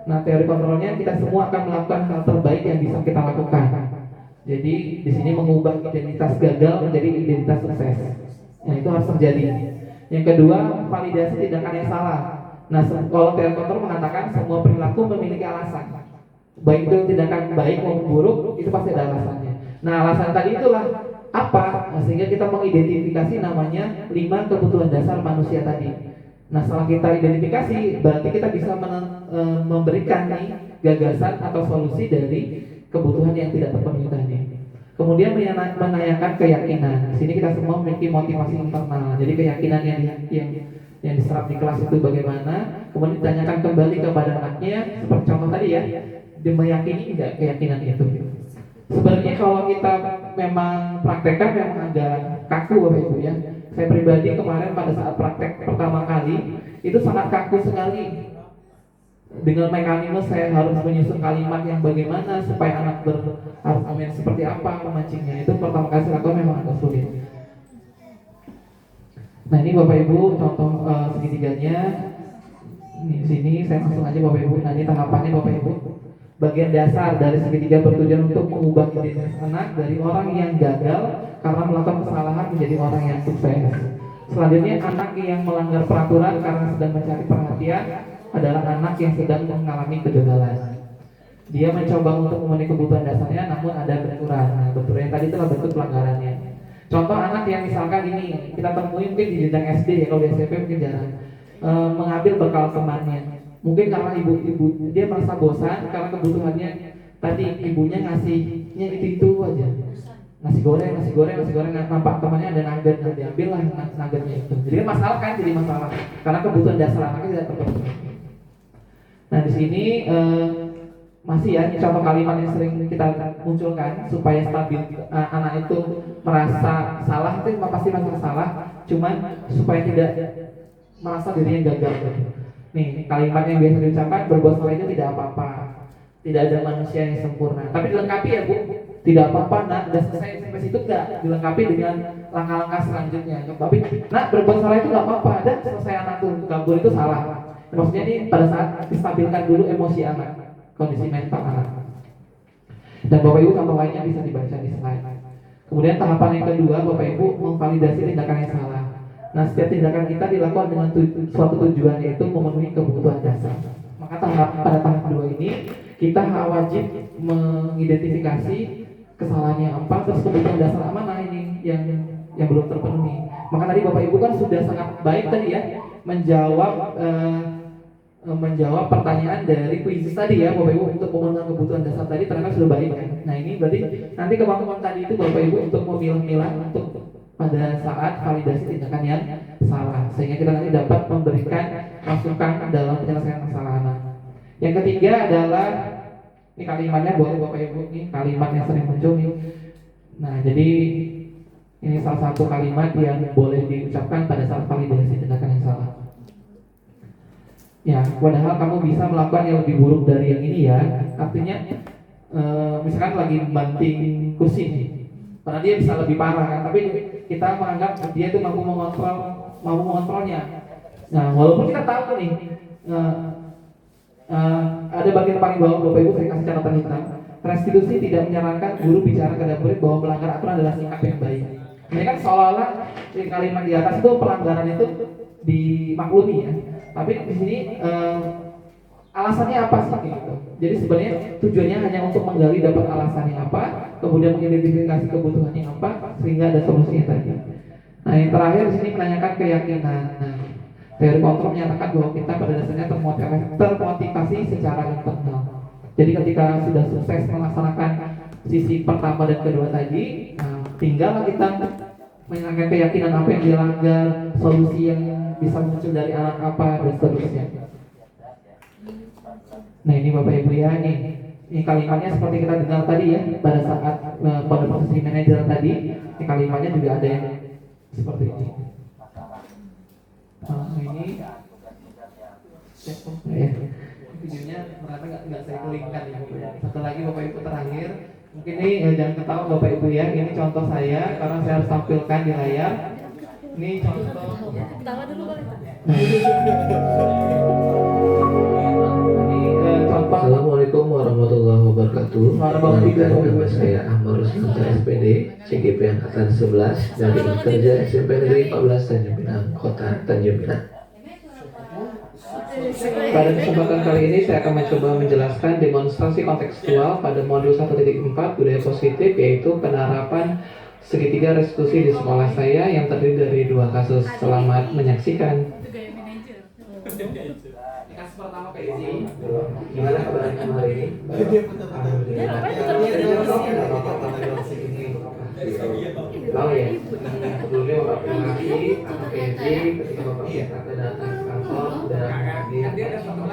S4: Nah teori kontrolnya kita semua akan melakukan hal terbaik yang bisa kita lakukan. Jadi di sini mengubah identitas gagal menjadi identitas sukses. Nah itu harus terjadi. Yang kedua validasi tindakan yang salah. Nah kalau teori kontrol mengatakan semua perilaku memiliki alasan. Baik itu tindakan baik maupun buruk itu pasti ada alasannya. Nah alasan tadi itulah apa? Nah, sehingga kita mengidentifikasi namanya 5 kebutuhan dasar manusia tadi. Nah, setelah kita identifikasi, berarti kita bisa memberikan nih gagasan atau solusi dari kebutuhan yang tidak terpenuhi tadi. Kemudian menanyakan keyakinan. Di sini kita semua memiliki motivasi internal. Jadi keyakinan yang diserap di kelas itu bagaimana, kemudian ditanyakan kembali kepada anaknya, seperti contoh tadi ya, dia meyakini enggak keyakinan itu. Sebenarnya kalau kita memang praktekkan memang agak kaku Bapak Ibu ya. Saya pribadi kemarin pada saat praktek pertama kali itu sangat kaku sekali. Dengan mekanisme saya harus menyusun kalimat yang bagaimana supaya anak berargumen seperti apa memancingnya. Itu pertama kali saya lakukan memang agak sulit. Nah, ini Bapak Ibu contoh segitiganya. Di sini saya langsung aja Bapak Ibu. Nah, ini tahapannya Bapak Ibu. Bagian dasar dari segitiga bertujuan untuk mengubah identitas anak dari orang yang gagal karena melakukan kesalahan menjadi orang yang sukses. Selanjutnya, anak yang melanggar peraturan karena sedang mencari perhatian adalah anak yang sedang mengalami kegagalan. Dia mencoba untuk memenuhi kebutuhan dasarnya, namun ada benturan. Nah, benturan tadi itulah bentuk pelanggarannya. Contoh anak yang misalkan ini kita temui mungkin di jenjang SD ya, kalau di SMP mungkin jarang, mengambil bekal temannya. Mungkin karena ibu dia merasa bosan karena kebutuhannya tadi ibunya ngasihnya itu aja. Nasi goreng, nampak temannya ada nugget, nah diambil lah nuggetnya itu. Jadi kan masalah kan, jadi masalah karena kebutuhan dasar anaknya tidak terpenuhi. Nah, di sini masih ya, ini contoh kalimat yang sering kita munculkan supaya stabil. Anak itu merasa salah, itu pasti merasa salah, cuman supaya tidak merasa dirinya gagal. Nih, kalimat yang biasa diucapkan, berbuat salah itu tidak apa-apa, tidak ada manusia yang sempurna. Tapi dilengkapi ya Bu, tidak apa-apa nak, udah selesai sampai situ enggak, dilengkapi dengan langkah-langkah selanjutnya. Tapi nak, berbuat salah itu enggak apa-apa, dan selesai anak tuh gabur itu salah. Maksudnya ini pada saat distabilkan dulu emosi anak, kondisi mental anak. Dan Bapak Ibu contoh lainnya bisa dibaca di slide. Kemudian tahapan yang kedua, Bapak Ibu memvalidasi tindakan yang salah. Nah, setiap tindakan kita dilakukan dengan suatu tujuan, yaitu memenuhi kebutuhan dasar. Maka pada tahap kedua ini kita wajib mengidentifikasi kesalahannya apa, terus kebutuhan dasar mana ini yang belum terpenuhi. Maka tadi Bapak Ibu kan sudah sangat baik tadi ya menjawab pertanyaan dari kuis tadi ya Bapak Ibu untuk pemenuhan kebutuhan dasar tadi ternyata sudah baik kan. Nah, ini berarti nanti kemampuan tadi itu Bapak Ibu untuk memilah-milah untuk pada saat validasi tindakan yang salah, sehingga kita nanti dapat memberikan masukan dalam penyelesaian masalah anak. Yang ketiga adalah ini kalimatnya, boleh Bapak Ibu, ini kalimat yang sering muncul nih. Nah, jadi ini salah satu kalimat yang boleh diucapkan pada saat validasi tindakan yang salah. Ya, padahal kamu bisa melakukan yang lebih buruk dari yang ini ya. Artinya misalkan lagi banting kursi nih, karena dia bisa lebih parah kan, tapi kita menganggap dia itu mampu mengontrolnya. Nah, walaupun kita tahu nih ada bagian paling bawah Bapak Ibu, saya kasih catatan hitam. Restitusi tidak menyarankan guru bicara kepada murid bahwa melanggar aturan adalah sikap yang baik. Ini kan seolah-olah di kalimat di atas itu pelanggaran itu dimaklumi ya. Tapi di sini alasannya apa sih gitu. Jadi sebenarnya tujuannya hanya untuk menggali dapat alasannya apa, kemudian mengidentifikasi kebutuhannya apa, sehingga ada solusinya tadi. Nah, yang terakhir di sini menanyakan keyakinan. Nah, teori kontrol menyatakan bahwa kita pada dasarnya termotivasi secara internal. Jadi ketika sudah sukses melaksanakan sisi pertama dan kedua tadi, tinggal kita menanyakan keyakinan apa yang dilanggar, solusi yang bisa muncul dari anak apa, dan seterusnya. Nah, ini Bapak Ibu ya, ini kalimatnya seperti kita dengar tadi ya pada saat pada posisi manajer tadi, ini kalimatnya juga ada yang seperti ini. Ini ya, videonya ternyata nggak saya kelingkan ya. Satu lagi Bapak Ibu terakhir, mungkin ini jangan ketawa Bapak Ibu ya, ini contoh saya karena saya harus tampilkan di layar. Ini contoh.
S7: Ketawa dulu boleh.
S5: Assalamualaikum warahmatullahi wabarakatuh. Nama saya Ahmad Rusman SPD, CGP Angkatan 11 dari kerja SMP Negeri 14 Tanjung Pinang, Kota Tanjung Pinang.
S4: Pada kesempatan kali ini saya akan mencoba menjelaskan demonstrasi kontekstual pada modul 1.4 budaya positif, yaitu penerapan segitiga restitusi di sekolah saya yang terdiri dari 2 kasus. Selamat menyaksikan.
S7: Itu gaya manajer.
S4: Kasus pertama PSI, gimana kabarnya hari ini? Alhamdulillah. Oh ya, sebelumnya Bapak terima kasih atas PSI ketika Bapak minta datang ke kantor dan hadir.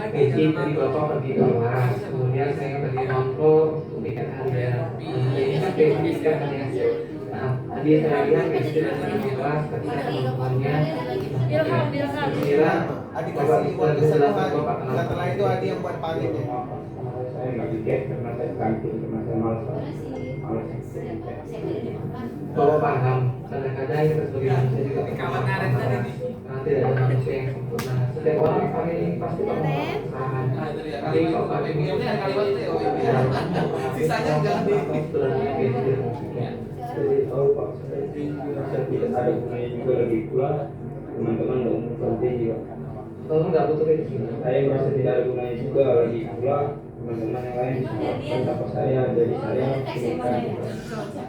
S4: PSI tadi Bapak pergi ke kelas, kemudian saya tadi kontrol untuk ikat harian. Ini kan PSI kan ya. Nah, tadi saya lihat PSI datang ke kelas ketika teman-temannya kira
S9: Adik
S4: Bapak
S9: kasih
S4: bisa
S9: uang ke
S4: menjelaskan
S9: satu
S4: Bapak
S9: hari. Setelah itu adik yang buat pamit ya.
S10: Saya nggak tiket karena saya kantin karena saya malas.
S4: Bapak paham, kadang-kadang kita sebagai manusia juga
S2: Kawan ngaret tadi nih.
S4: karena tidak ada manusia yang sempurna. Setiap orang pasti melakukan kesalahan. Kali kalau pakai minumnya
S9: Sisanya jangan di.
S10: Jadi tahu Pak, saya tidak ada gunanya juga lagi pula teman-teman nggak umur penting juga.
S4: Kalau nggak butuh itu,
S10: Saya merasa tidak ada gunanya juga lagi pula teman-teman yang lain bisa apa saya jadi saya berikan.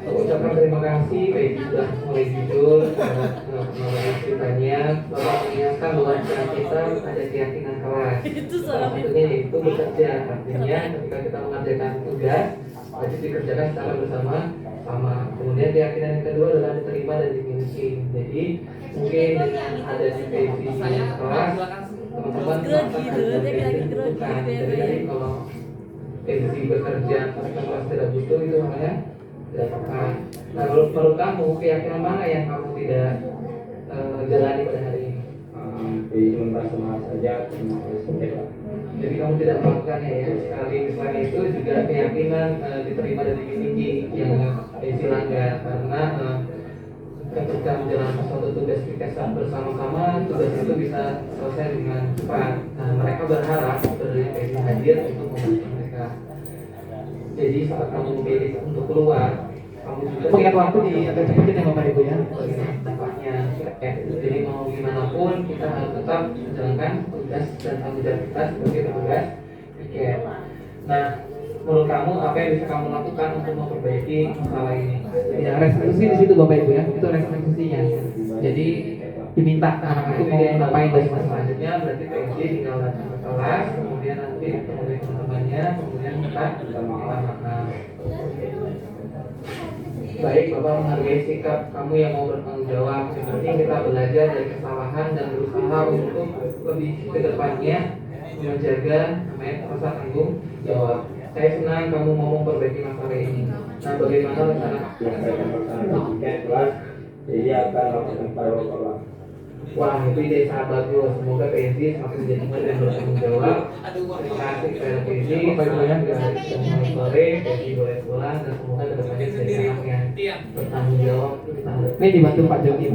S4: Aku ucapkan terima kasih, baik sudah mulai jujur, melalui ceritanya, Bapak mengingatkan bahwa kita ada keyakinan kelas. Salah satunya yaitu bekerja, artinya ketika kita mengerjakan tugas, wajib dikerjakan secara bersama-sama. Kemudian keyakinan yang kedua adalah diterima dan dimiliki. Jadi mungkin dengan ada di PSI kelas, teman-teman jadi kalau PSI bekerja mereka kelas tidak butuh itu namanya tidak tepat. Nah, menurut kamu keyakinan mana yang kamu tidak jalani pada hari ini?
S10: Jadi cuma merasa malas saja, cuma saya.
S4: Jadi kamu tidak melakukannya ya. Selain itu juga keyakinan diterima dan dimiliki yang PSI langgar karena ketika menjalankan suatu tugas kita bersama-sama, tugas itu bisa selesai dengan cepat. Nah, mereka berharap dari PSI hadir untuk membantu mereka. Jadi saat kamu memilih untuk keluar, kamu juga mengingat waktu di agak cepetin ya Bapak Ibu ya. Bagaimana tempatnya? Jadi mau gimana pun kita harus tetap menjalankan tugas dan tanggung jawab kita sebagai petugas piket. Nah, menurut kamu apa yang bisa kamu lakukan untuk memperbaiki masalah ini? Ya, restitusi di situ Bapak Ibu ya, itu restitusinya. Jadi diminta anak itu mau ngapain dari masa selanjutnya, berarti PSI tinggal datang ke kelas, kemudian nanti ketemu dengan teman-temannya, kemudian kita maaf. Baik, Bapak menghargai sikap kamu yang mau bertanggung jawab. Yang penting kita belajar dari kesalahan dan berusaha untuk lebih ke depannya menjaga namanya rasa tanggung jawab. Saya senang kamu mau memperbaiki masalah ini. Nah, bagaimana rencana?
S10: Saya akan tiket kelas, jadi akan lakukan paralel.
S4: Wah, itu ide sangat bagus. Semoga PSI semakin menjadi murid dan bertanggung jawab. Terima kasih kepada PSI. Bapak Ibu ya, mulai sore PSI boleh pulang dan semoga kedepannya menjadi anak yang bertanggung jawab. Ini dibantu Pak Jody,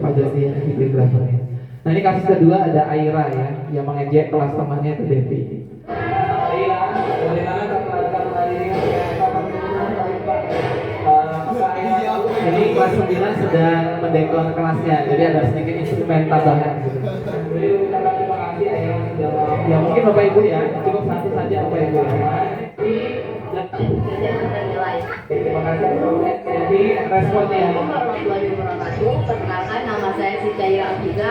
S4: Pak Jody yang videografernya. Nah, ini kasus kedua ada Aira ya, yang mengejek kelas temannya itu Devi. Aira, bagaimana kakak hari ini? Jadi kelas 9 sedang mendekor kelasnya, jadi ada sedikit instrumen tambahan gitu. Jadi ucapkan terima kasih Ayah sudah mau. Ya mungkin Bapak Ibu ya, cukup satu saja Bapak Ibu ya. Terima kasih jadi responnya.
S11: Warahmatullahi wabarakatuh. Perkenalkan nama saya Siti Aira Afiza.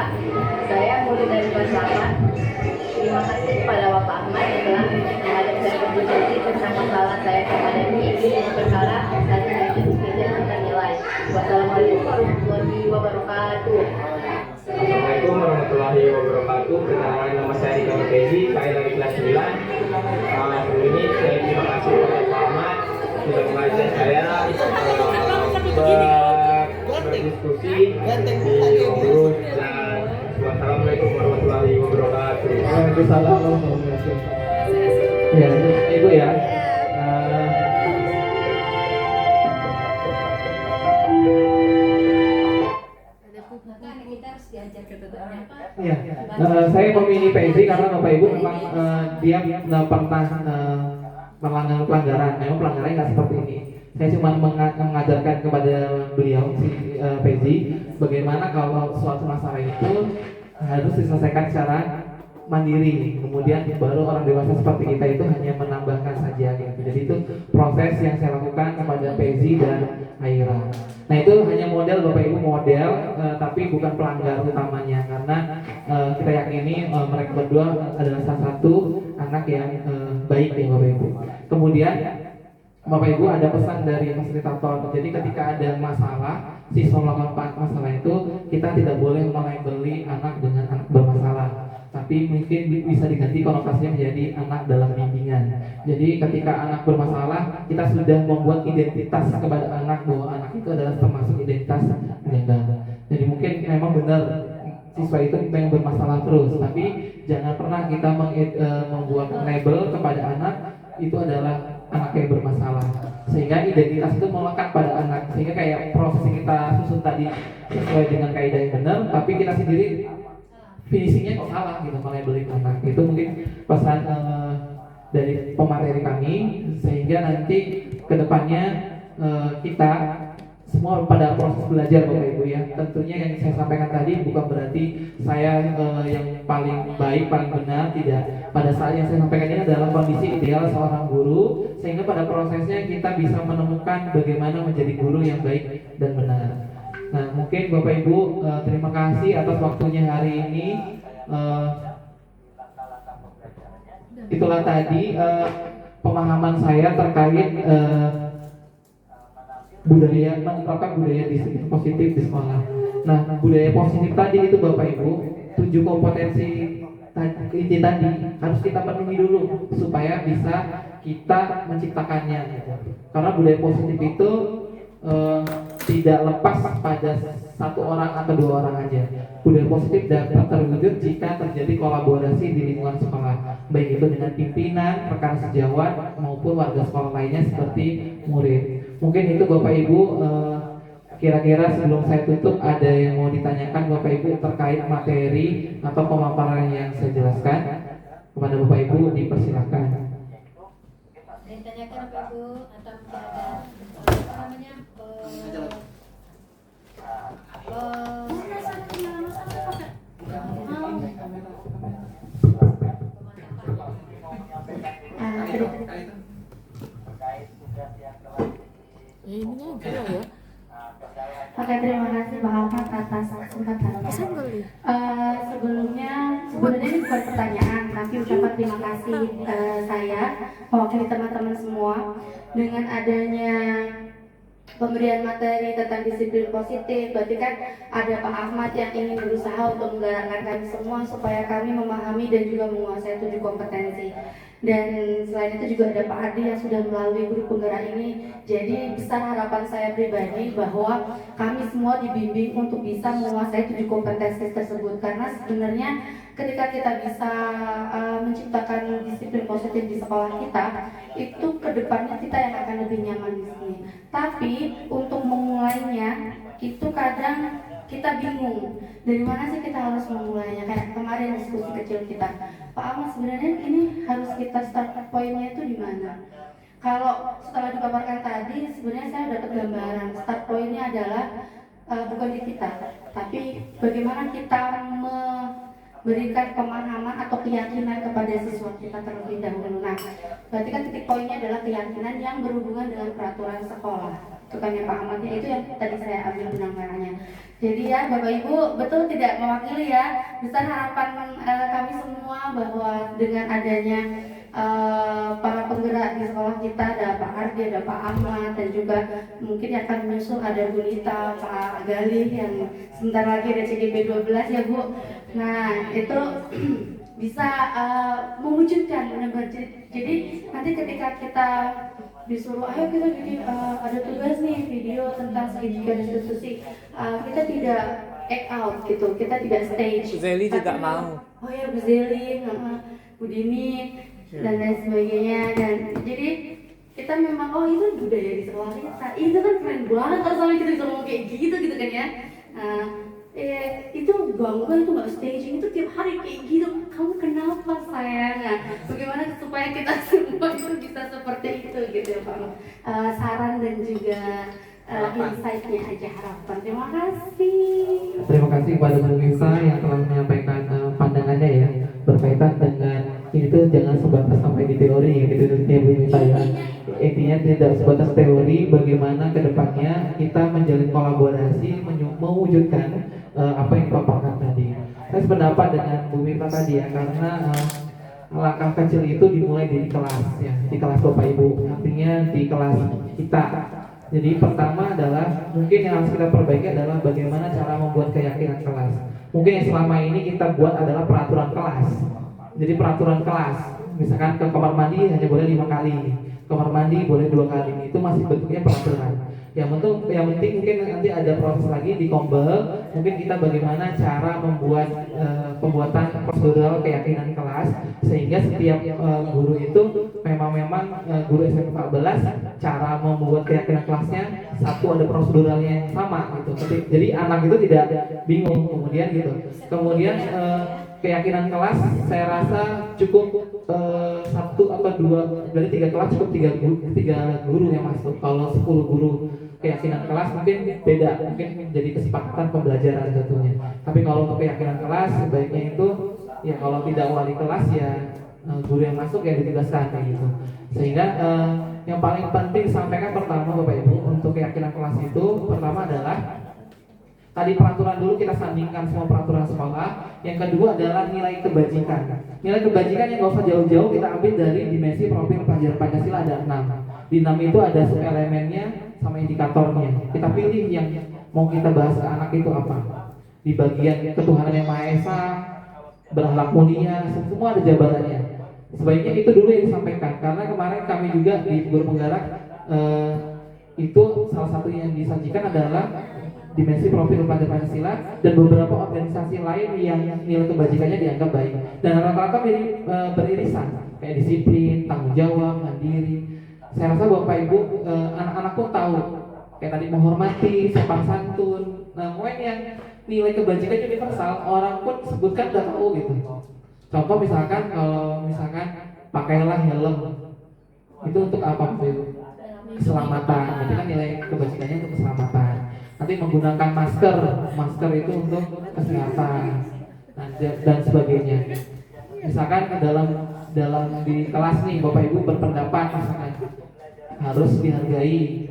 S11: Saya murid dari kelas 8. Terima kasih kepada Bapak Ahmad yang telah mengajak saya berdiskusi tentang masalah saya kepada perkara tadi kegiatan tentang nilai. Wassalamualaikum warahmatullahi wabarakatuh.
S10: Assalamualaikum warahmatullahi wabarakatuh. Perkenalkan nama saya Dika Mekezi, saya dari kelas 9. Sebelum ini saya terima kasih kepada Pak Ahmad sudah mengajak saya berdiskusi di Omrus dan wassalamualaikum warahmatullahi wabarakatuh.
S4: Waalaikumsalam warahmatullahi wabarakatuh. Ya, Ibu ya. Ya, saya memilih PSI karena Bapak Ibu memang dia pernah melanggar pelanggaran. Memang pelanggarannya nggak seperti ini. Saya cuma mengajarkan kepada beliau si PSI bagaimana kalau suatu masalah itu harus diselesaikan secara mandiri. Kemudian baru orang dewasa seperti kita itu hanya menambahkan saja gitu. Jadi itu proses yang saya lakukan kepada Pezi dan Aira. Nah itu hanya model Bapak Ibu, model tapi bukan pelanggar utamanya, karena kita yakini mereka berdua adalah salah satu anak yang baik ya Bapak Ibu. Kemudian Bapak Ibu ada pesan dari fasilitator. Jadi ketika ada masalah, siswa melakukan masalah itu, kita tidak boleh melabeli anak dengan anak bermasalah, tapi mungkin bisa diganti konotasinya menjadi anak dalam bimbingan. Jadi ketika anak bermasalah, kita sudah membuat identitas kepada anak bahwa anak itu adalah termasuk identitas ganda. Jadi mungkin memang benar siswa itu yang bermasalah terus, tapi jangan pernah kita membuat label kepada anak itu adalah anak yang bermasalah, sehingga identitas itu melekat pada anak, sehingga kayak proses yang kita susun tadi sesuai dengan kaidah yang benar, tapi kita sendiri finishingnya kok salah gitu, melabelin anak. Itu mungkin pesan dari pemateri kami, sehingga nanti kedepannya kita semua pada proses belajar Bapak Ibu ya. Tentunya yang saya sampaikan tadi bukan berarti saya yang paling baik, paling benar, tidak. Pada saat yang saya sampaikan ini adalah kondisi ideal seorang guru, sehingga pada prosesnya kita bisa menemukan bagaimana menjadi guru yang baik dan benar. Nah mungkin Bapak Ibu terima kasih atas waktunya hari ini. Itulah tadi pemahaman saya terkait budaya, menerapkan budaya disiplin positif di sekolah. Nah, budaya positif tadi itu Bapak Ibu, 7 kompetensi inti tadi harus kita penuhi dulu supaya bisa kita menciptakannya. Karena budaya positif itu tidak lepas pada satu orang atau 2 orang aja. Budaya positif dapat terwujud jika terjadi kolaborasi di lingkungan sekolah, baik itu dengan pimpinan, rekan sejawat maupun warga sekolah lainnya seperti murid. Mungkin itu Bapak Ibu, kira-kira sebelum saya tutup ada yang mau ditanyakan Bapak Ibu terkait materi atau pemaparan yang saya jelaskan. Kepada Bapak Ibu dipersilakan.
S11: Ditanyakan Bapak Ibu atau ada apa namanya?
S12: Oke, terima kasih Pak Ahmad atas kesempatannya. Sebelumnya sebenarnya ini bukan pertanyaan, tapi ucapan terima kasih saya mewakili teman-teman semua dengan adanya pemberian materi tentang disiplin positif. Berarti kan ada Pak Ahmad yang ingin berusaha untuk menggerakkan kami semua supaya kami memahami dan juga menguasai 7 kompetensi. Dan selain itu juga ada Pak Ardi yang sudah melalui grup penggerak ini. Jadi besar harapan saya pribadi bahwa kami semua dibimbing untuk bisa menguasai 7 kompetensi tersebut. Karena sebenarnya ketika kita bisa menciptakan disiplin positif di sekolah kita, itu kedepannya kita yang akan lebih nyaman di sini. Tapi untuk memulainya itu kadang kita bingung dari mana sih kita harus memulainya. Kayak kemarin diskusi kecil kita, Pak Ahmad, sebenarnya ini harus kita start pointnya itu di mana? Kalau setelah dipaparkan tadi, sebenarnya saya dapat gambaran start pointnya adalah bukan di kita, tapi bagaimana kita memberikan pemahaman atau keyakinan kepada siswa kita terlebih dahulu. Nah, berarti kan titik poinnya adalah keyakinan yang berhubungan dengan peraturan sekolah. Itu kan ya Pak Ahmad, itu yang tadi saya ambil benang merahnya. Jadi ya Bapak Ibu, betul tidak mewakili ya, besar harapan kami semua bahwa dengan adanya para penggerak di sekolah kita, ada Pak Ardi, ada Pak Ahmad, dan juga mungkin yang akan menyusul ada Bu Nita, Pak Galih, yang sebentar lagi ada CGP 12 ya Bu. Nah itu bisa mewujudkan benar-benar. Jadi nanti ketika kita disuruh ayo kita bikin ada tugas nih video tentang segitiga institusi, kita tidak act out gitu, kita tidak stage.
S2: Bu Zeli juga mau.
S12: Oh ya Bu Zeli, Bu Dini dan lain sebagainya. Dan jadi kita memang itu budaya di sekolah kita, itu kan keren banget kalau sampai kita bisa ngomong kayak gitu kan ya. Itu bangga, itu nggak staging, itu tiap hari kayak gitu. Kamu kenapa sayang? Nah, bagaimana supaya kita semua itu bisa seperti itu gitu ya Pak? Saran dan juga insight-nya aja harapan. Terima kasih.
S4: Terima kasih kepada Bu Nisa yang telah menyampaikan pandangannya ya berkaitan dengan ini tuh jangan sebatas sampai di teori gitu Bu Nisa ya. intinya tidak sebatas teori, bagaimana kedepannya kita menjalin kolaborasi mewujudkan apa yang dipaparkan tadi. Saya sependapat dengan Bu Mita tadi ya, karena langkah kecil itu dimulai di kelas ya, di kelas Bapak Ibu, artinya di kelas kita. Jadi pertama adalah mungkin yang harus kita perbaiki adalah bagaimana cara membuat keyakinan kelas. Mungkin yang selama ini kita buat adalah peraturan kelas. Jadi peraturan kelas, misalkan ke kamar mandi hanya boleh 5 kali, kamar mandi boleh 2 kali, itu masih bentuknya peraturan. Yang penting mungkin nanti ada proses lagi di Kombel, mungkin kita bagaimana cara membuat pembuatan prosedural keyakinan kelas, sehingga setiap guru itu memang guru SMP 14 cara membuat keyakinan kelasnya satu ada proseduralnya yang sama gitu. Jadi anak itu tidak bingung kemudian gitu. Kemudian keyakinan kelas saya rasa cukup 1 atau 2 dari 3 kelas cukup 3 guru yang masuk. Kalau 10 guru keyakinan kelas mungkin beda, mungkin menjadi kesepakatan pembelajaran tentunya. Tapi kalau untuk keyakinan kelas sebaiknya itu ya kalau tidak wali kelas ya guru yang masuk ya ditugaskan kayak gitu. Sehingga yang paling penting disampaikan pertama Bapak Ibu untuk keyakinan kelas itu pertama adalah tadi peraturan dulu, kita sandingkan semua peraturan sekolah. Yang kedua adalah nilai kebajikan. Nilai kebajikan yang gak usah jauh-jauh, kita ambil dari dimensi profil pelajaran Pancasila ada 6. Di 6 itu ada subelemennya sama indikatornya. Kita pilih yang mau kita bahas ke anak itu apa. Di bagian ketuhanan yang Maha Esa, berakhlak mulia, semua ada jabarannya. Sebaiknya itu dulu yang disampaikan, karena kemarin kami juga di Guru Penggerak itu salah satu yang disajikan adalah dimensi profil pelajaran Pancasila dan beberapa organisasi lain yang nilai kebajikannya dianggap baik, dan rata-rata beririsan kayak disiplin, tanggung jawab, mandiri. Saya rasa Bapak Ibu anak-anak pun tahu kayak tadi menghormati, sopan santun. Nah, poin yang nilai kebajikan universal orang pun sebutkan udah tahu gitu. Contoh misalkan kalau pakailah helm, itu untuk apa Bu? Keselamatan. Berarti kan nilai kebajikannya untuk keselamatan. Nanti menggunakan masker itu untuk kesehatan dan sebagainya. Misalkan ke dalam di kelas nih Bapak Ibu berpendapat misalkan harus menghargai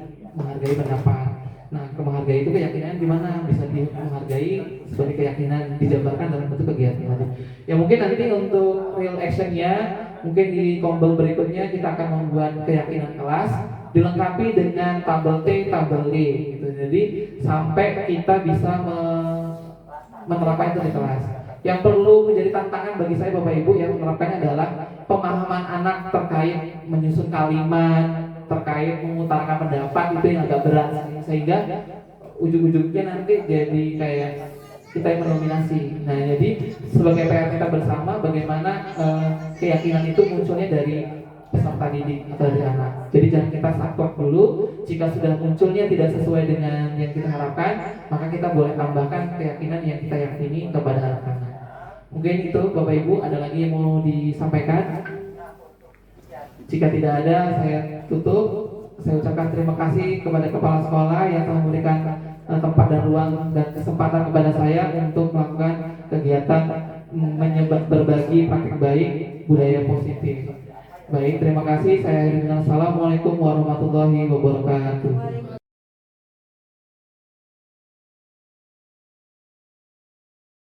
S4: pendapat. Nah, menghargai itu keyakinan gimana bisa menghargai sebagai keyakinan dijabarkan dalam bentuk kegiatan. Ya mungkin nanti untuk real actionnya mungkin di Kombel berikutnya kita akan membuat keyakinan kelas dilengkapi dengan tabel T, tabel D gitu. Jadi sampai kita bisa menerapkan itu di kelas. Yang perlu menjadi tantangan bagi saya Bapak Ibu yang menerapkannya adalah pemahaman anak terkait menyusun kalimat, terkait mengutarakan pendapat, itu yang agak berat, sehingga ujung-ujungnya nanti jadi kayak kita yang mendominasi. Nah, jadi sebagai PR kita bersama bagaimana keyakinan itu munculnya dari peserta didik atau dari anak. Jadi jangan kita saklek dulu. Jika sudah munculnya tidak sesuai dengan yang kita harapkan, maka kita boleh tambahkan keyakinan yang kita yakini kepada anak-anak. Mungkin itu Bapak Ibu, ada lagi yang mau disampaikan? Jika tidak ada, saya tutup. Saya ucapkan terima kasih kepada kepala sekolah yang telah memberikan tempat dan ruang dan kesempatan kepada saya untuk melakukan kegiatan berbagi praktik baik budaya positif. Baik, terima kasih. Saya akhiri dengan assalamualaikum warahmatullahi wabarakatuh.